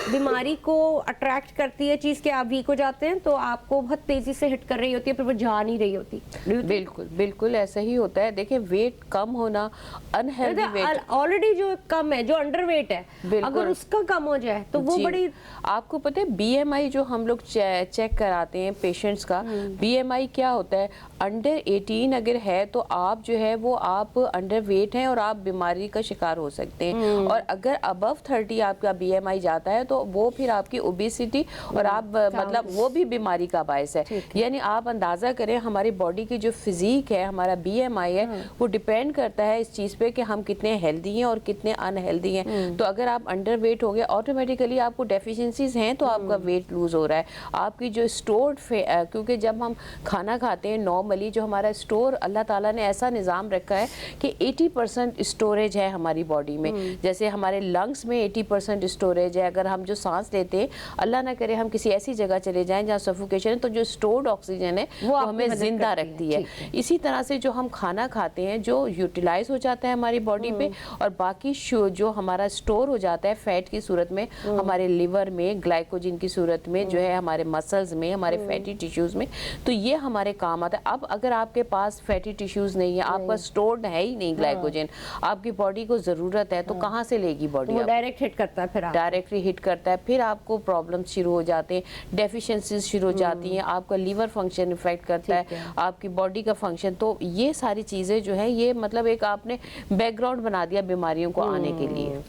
बीमारी को अट्रैक्ट करती है चीज़ कि आप वीक हो जाते हैं तो आपको बहुत तेजी से हिट कर रही होती है, फिर वो जा नहीं रही होती? बिल्कुल बिल्कुल ऐसा ही होता है। देखिए वेट कम होना, अनहेल्दी वेट ऑलरेडी जो कम है, जो अंडर वेट है, अगर उसका कम हो जाए तो वो बड़ी, आपको पता है BMI जो हम लोग चेक कराते हैं पेशेंट्स का, BMI क्या होता है, अंडर 18 अगर है तो आप जो है वो आप अंडर वेट हैं और आप बीमारी का शिकार हो सकते हैं, और अगर अबव 30 आपका BMI जाता है तो वो फिर आपकी ओबेसिटी और आप मतलब वो भी बीमारी का बायस है। यानी आप अंदाजा करें हमारी बॉडी की जो फिजिक है, हमारा BMI है, वो डिपेंड करता है इस चीज़ पे कि हम कितने हेल्दी हैं और कितने अनहेल्दी हैं। तो अगर आप अंडर वेट हो गए, ऑटोमेटिकली आपको डेफिशिएंसीज हैं तो आपका वेट लूज हो रहा है। आपकी जो स्टोर्ड क्योंकि जब हम खाना खाते हैं नॉर्मली जो हमारा स्टोर, अल्लाह ताला ने ऐसा निज़ाम रखा है कि 80% स्टोरेज है हमारी बॉडी में। जैसे हमारे लंग्स में 80% स्टोरेज है। अगर हम जो सांस लेते हैं, अल्लाह ना करे हम किसी ऐसी जगह चले जाएं जहाँ सफोकेशन है, तो जो स्टोर्ड ऑक्सीजन है वो हमें जिंदा रखती है। इसी तरह से जो हम खाना खाते हैं जो यूटिलाइज हो जाता है हमारी बॉडी पे, और बाकी जो हमारा स्टोर हो जाता है फैट की सूरत में हमारे लिवर में, ग्लाइकोजन की सूरत में, जो है हमारे मसल्स में, हमारे फैटी टिश्यूज में, तो ये हमारे काम आता है। अब अगर आपके पास फैटी टिश्यूज नहीं है, आपका स्टोर्ड है ही नहीं ग्लाइकोजन, आपकी बॉडी को जरूरत है, तो कहाँ से लेगी बॉडी? वो डायरेक्ट हिट करता है, फिर डायरेक्टली हिट करता है, फिर आपको प्रॉब्लम शुरू हो जाते हैं, डेफिशिएंसीज शुरू हो जाती हैं, आपका लीवर फंक्शन इफेक्ट करता है, आपकी बॉडी का फंक्शन। तो ये सारी चीजें जो है ये मतलब एक आपने बैकग्राउंड बना दिया बीमारियों को आने के लिए।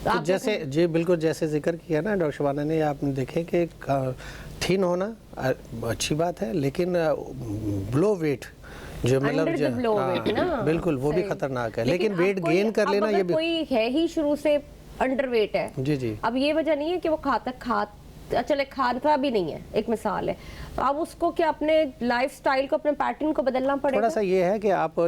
तो जैसे जी बिल्कुल जैसे जिक्र किया ना डॉक्टर शबाना ने, आपने देखे कि थीन होना अच्छी बात है, लेकिन ब्लो वेट जो मतलब बिल्कुल वो भी खतरनाक है। लेकिन वेट गेन कर लेना, ये भी कोई है ही शुरू से अंडर वेट है जी जी, अब ये वजह नहीं है कि वो चले खाता भी नहीं है, एक मिसाल है, तो अब उसको क्या अपने लाइफ स्टाइल को, अपने पैटर्न को बदलना पड़ेगा? थोड़ा सा ये है कि आप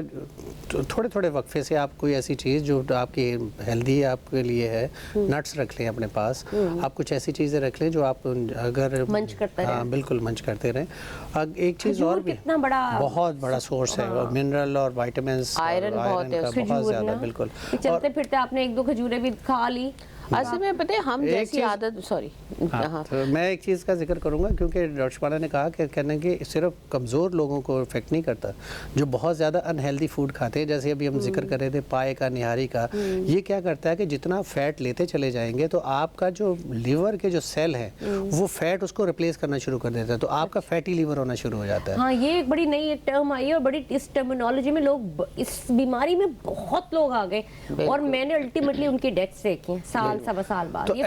थोड़े थोड़े वक्फे से आप कोई ऐसी चीज़ जो आपकी हेल्दी आपके लिए है, नट्स रख लें अपने पास, आप कुछ ऐसी चीज़ें रख लें जो आप अगर मंच करते रहें। हाँ बिल्कुल मंच करते रहें। एक चीज़ और भी, कितना बड़ा बहुत बड़ा सोर्स है, मिनरल और विटामिन्स, आयरन बहुत है, का बहुत ज़्यादा, बिल्कुल। चलते फिरते आपने 1-2 खजूरें भी खा ली। असल में पता है हम जैसी आदत, सॉरी, हाँ, तो मैं एक चीज़ का जिक्र करूंगा क्योंकि डॉक्टर शबाना ने कहा कि कहने कि सिर्फ कमज़ोर लोगों को इफेक्ट नहीं करता, जो बहुत ज़्यादा अनहेल्दी फूड खाते हैं, जैसे अभी हम जिक्र कर रहे थे पाए का, निहारी का, ये क्या करता है कि जितना फैट लेते चले जाएंगे तो आपका जो लिवर के जो सेल है वो फैट उसको रिप्लेस करना शुरू कर देता है, तो आपका फैटी लिवर होना शुरू हो जाता है। हाँ, ये एक बड़ी नई एक टर्म आई है और बड़ी इस टर्मिनोलॉजी में लोग, इस बीमारी में बहुत लोग आ गए और मैंने अल्टीमेटली उनकी डेथ्स देखी हैं साल सवा साल बाद। तो ये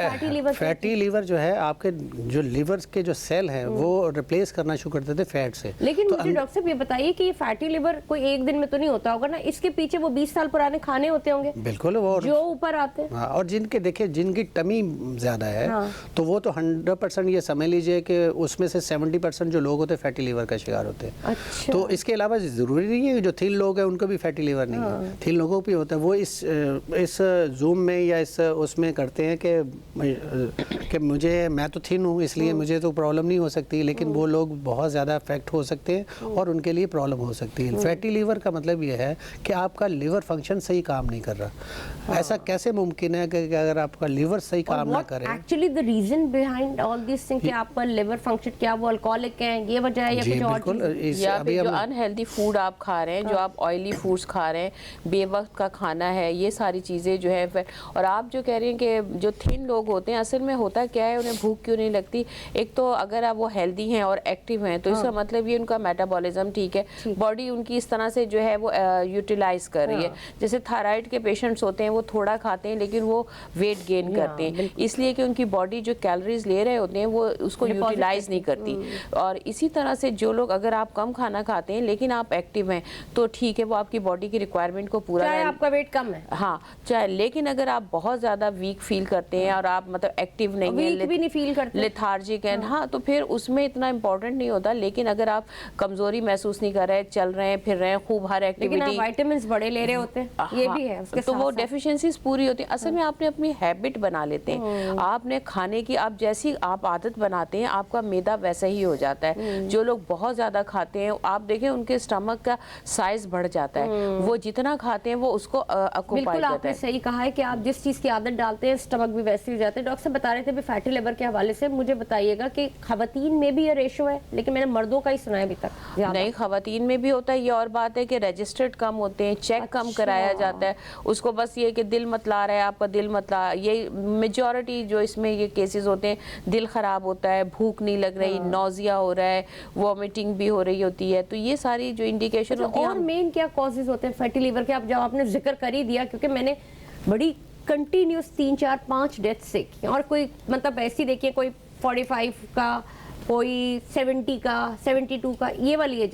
फैटी लीवर जो है आपके जो लिवर के जो सेल हैं वो रिप्लेस करना शुरू कर देते फैट से। लेकिन मुझे डॉक्टर साहब ये बताइए कि ये फैटी लिवर कोई एक दिन में तो नहीं होता होगा ना, इसके पीछे वो 20 साल पुराने खाने होते होंगे? बिल्कुल, वो जो ऊपर आते हैं। हाँ, और जिनके देखिए जिनकी टमी ज़्यादा है, हाँ, तो वो तो 100% ये समझ लीजिए कि उसमें से 70% जो लोग होते हैं फैटी लीवर का शिकार होते हैं। अच्छा। तो इसके अलावा ज़रूरी नहीं है कि जो थिन लोग हैं उनको भी फैटी लीवर नहीं है, थिन लोगों को भी होता है। वो इस जूम में या इस उसमें करते हैं कि मैं तो थिन हूँ इसलिए मुझे तो प्रॉब्लम नहीं हो सकती, लेकिन वो लोग बहुत ज़्यादा अफेक्ट हो सकते हैं और उनके लिए प्रॉब्लम हो सकती है। फैटी लीवर का मतलब ये है कि आपका लिवर फंक्शन सही काम नहीं कर रहा। ऐसा कैसे मुमकिन है कि अगर आपका लिवर सही काम ना करे? Actually the reason behind all this thing कि आपका लिवर फंक्शन, क्या वो अल्कोहलिक है, ये वजह है या कुछ और चीज़? या फिर जो अनहेल्दी फूड आप खा रहे हैं, जो आप ऑयली फूड्स खा रहे हैं, बेवक्त का खाना है, ये सारी चीज़ें जो है। और आप जो कह रहे हैं कि जो थिन लोग होते हैं, असल में होता क्या है, उन्हें भूख क्यों नहीं लगती? एक तो अगर आप वो हेल्दी हैं और एक्टिव हैं तो इसका मतलब ये उनका मेटाबॉलिज्म ठीक है, बॉडी उनकी इस तरह से जो है वो यूटिलाइज कर रही है। जैसे थायराइड के पेशेंट्स होते हैं, वो थोड़ा खाते हैं लेकिन वो वेट गेन करते हैं, इसलिए कि उनकी बॉडी जो कैलोरीज ले रहे होते हैं वो उसको यूटिलाइज नहीं करती। और इसी तरह से जो लोग, अगर आप कम खाना खाते हैं लेकिन आप एक्टिव हैं तो ठीक है, वो आपकी बॉडी की रिक्वायरमेंट को पूरा, चाहे आपका वेट कम है, हाँ चाहे, लेकिन अगर आप बहुत ज़्यादा वीक फील करते हैं और आप मतलब एक्टिव नहीं है, भी नहीं फील करते, लेथार्जिक है, हाँ, तो फिर उसमें इतना इम्पोर्टेंट नहीं होता। लेकिन अगर आप कमजोरी महसूस नहीं कर रहे, चल रहे हैं, फिर रहे हैं, खूब हर एक्टिविटी, विटामिन्स बड़े ले रहे होते हैं, ये भी है उसके तो वो डेफिशिएंसीज पूरी होती है। असल में आपने अपनी हैबिट बना लेते हैं, आपने खाने की, आप जैसी आप आदत बनाते हैं आपका मैदा वैसा ही हो जाता है। जो लोग बहुत ज़्यादा खाते हैं, आप देखें उनके स्टमक का साइज बढ़ जाता है, वो जितना खाते हैं वो उसको ऑक्यूपाई करता है। आपने सही कहा है कि आप जिस चीज़ की आदत डालते हैं स्टमक भी वैसे ही हो जाते हैं। डॉक्टर साहब बता रहे थे भी फैटी लिवर के हवाले से, मुझे बताइएगा कि खवातीन में भी ये रेशो है, लेकिन मैंने मर्दों का ही सुना है अभी तक। नहीं, खवातीन में भी होता है। ये और बात है कि रजिस्टर्ड कम होते हैं, चेक कम कराया जाता है, उसको बस ये कि दिल मतला रहा है, आपका दिल मतला, ये मेजॉरिटी जो इसमें ये केसेस होते हैं, दिल ख़राब होता है, भूख नहीं लग रही, नोजिया हो रहा है, वॉमिटिंग भी हो रही होती है, तो ये सारी जो इंडिकेशन होती है। और मेन क्या कॉजेज होते हैं फैटी लिवर के? अब जब आपने जिक्र कर ही दिया, क्योंकि मैंने बड़ी कंटिन्यूस 3, 4, 5 डेथ्स देखी, और कोई मतलब ऐसी देखिए, कोई 45 का, कोई 70 का, 72 का, ये वाली एज।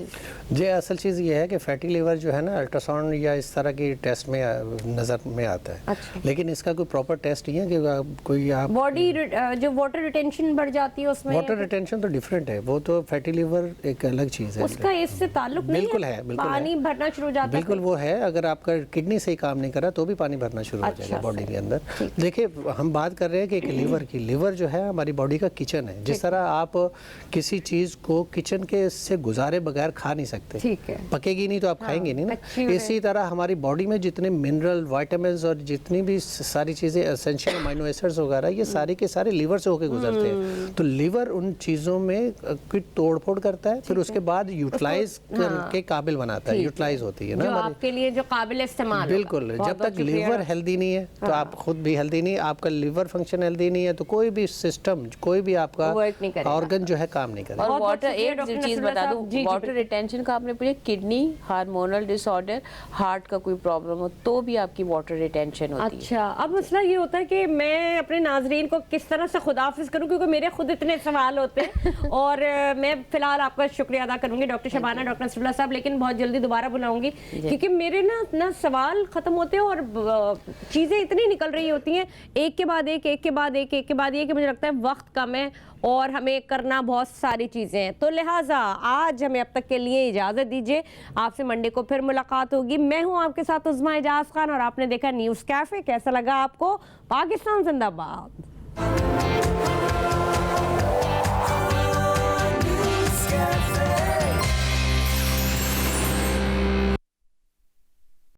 जी, असल चीज़ ये है कि फैटी लिवर जो है ना, अल्ट्रासाउंड या इस तरह की टेस्ट में नज़र में आता है। अच्छा। लेकिन इसका कोई प्रॉपर टेस्ट नहीं है कि कोई आप बॉडी जो वाटर रिटेंशन बढ़ जाती है उसमें, वाटर रिटेंशन तो डिफरेंट है, वो तो फैटी लिवर एक अलग चीज़ है, उसका इससे ताल्लुक नहीं बिल्कुल है, बिल्कुल पानी भरना शुरू हो जाता है, बिल्कुल वो है। अगर आपका किडनी सही काम नहीं कर रहा तो भी पानी भरना शुरू हो जाएगा बॉडी के अंदर। देखिए, हम बात कर रहे हैं कि एक लिवर की, लिवर जो है हमारी बॉडी का किचन है। जिस तरह आप किसी चीज़ को किचन के से गुजारे बगैर खा नहीं सकते, ठीक है, पकेगी नहीं तो आप खाएंगे नहीं ना। इसी तरह हमारी बॉडी में जितने मिनरल, विटामिन्स और जितनी भी सारी चीज़ें, एसेंशियल अमीनो एसिड्स वगैरह, ये सारे के सारे लिवर से होकर गुजरते हैं। तो लिवर उन चीज़ों में कुछ तोड़ फोड़ करता है, फिर उसके बाद यूटिलाइज के काबिल बनाता है, यूटिलाइज होती है ना आपके लिए जो काबिल इस्तेमाल। बिल्कुल, जब तक लिवर हेल्दी नहीं है तो आप खुद भी हेल्दी नहीं, आपका लिवर फंक्शन हेल्दी नहीं है तो कोई भी सिस्टम, कोई भी आपका ऑर्गन जो जो है काम नहीं कर रही। और बहुत वाटर, शुक्रिया एक डॉक्टर चीज नसरुल्लाह बता साहब। दूं, जी, जी, वाटर रिटेंशन का आपने पूछा, किडनी, हार्मोनल डिसऑर्डर, हार्ट का कोई प्रॉब्लम हो तो भी आपकी वाटर रिटेंशन होती है। अच्छा, अब मसला ये होता है कि मैं अपने नाजरीन को किस तरह से खुदाफिज करूं, क्योंकि मेरे खुद इतने सवाल होते हैं और मैं फिलहाल आपका शुक्रिया अदा करूंगी डॉक्टर शबाना, डॉक्टर नसरुल्लाह साहब, लेकिन बहुत जल्दी दोबारा बुलाऊंगी क्योंकि मेरे ना सवाल खत्म होते हैं और चीज़ें इतनी निकल रही होती हैं एक के बाद एक, एक के बाद एक, एक के बाद ये, कि मुझे लगता है वक्त कम है और हमें करना बहुत सारी चीज़ें हैं। तो लिहाजा आज हमें अब तक के लिए इजाज़त दीजिए, आपसे मंडे को फिर मुलाकात होगी। मैं हूं आपके साथ उज़्मा एजाज खान और आपने देखा न्यूज़ कैफ़े। कैसा लगा आपको? पाकिस्तान जिंदाबाद।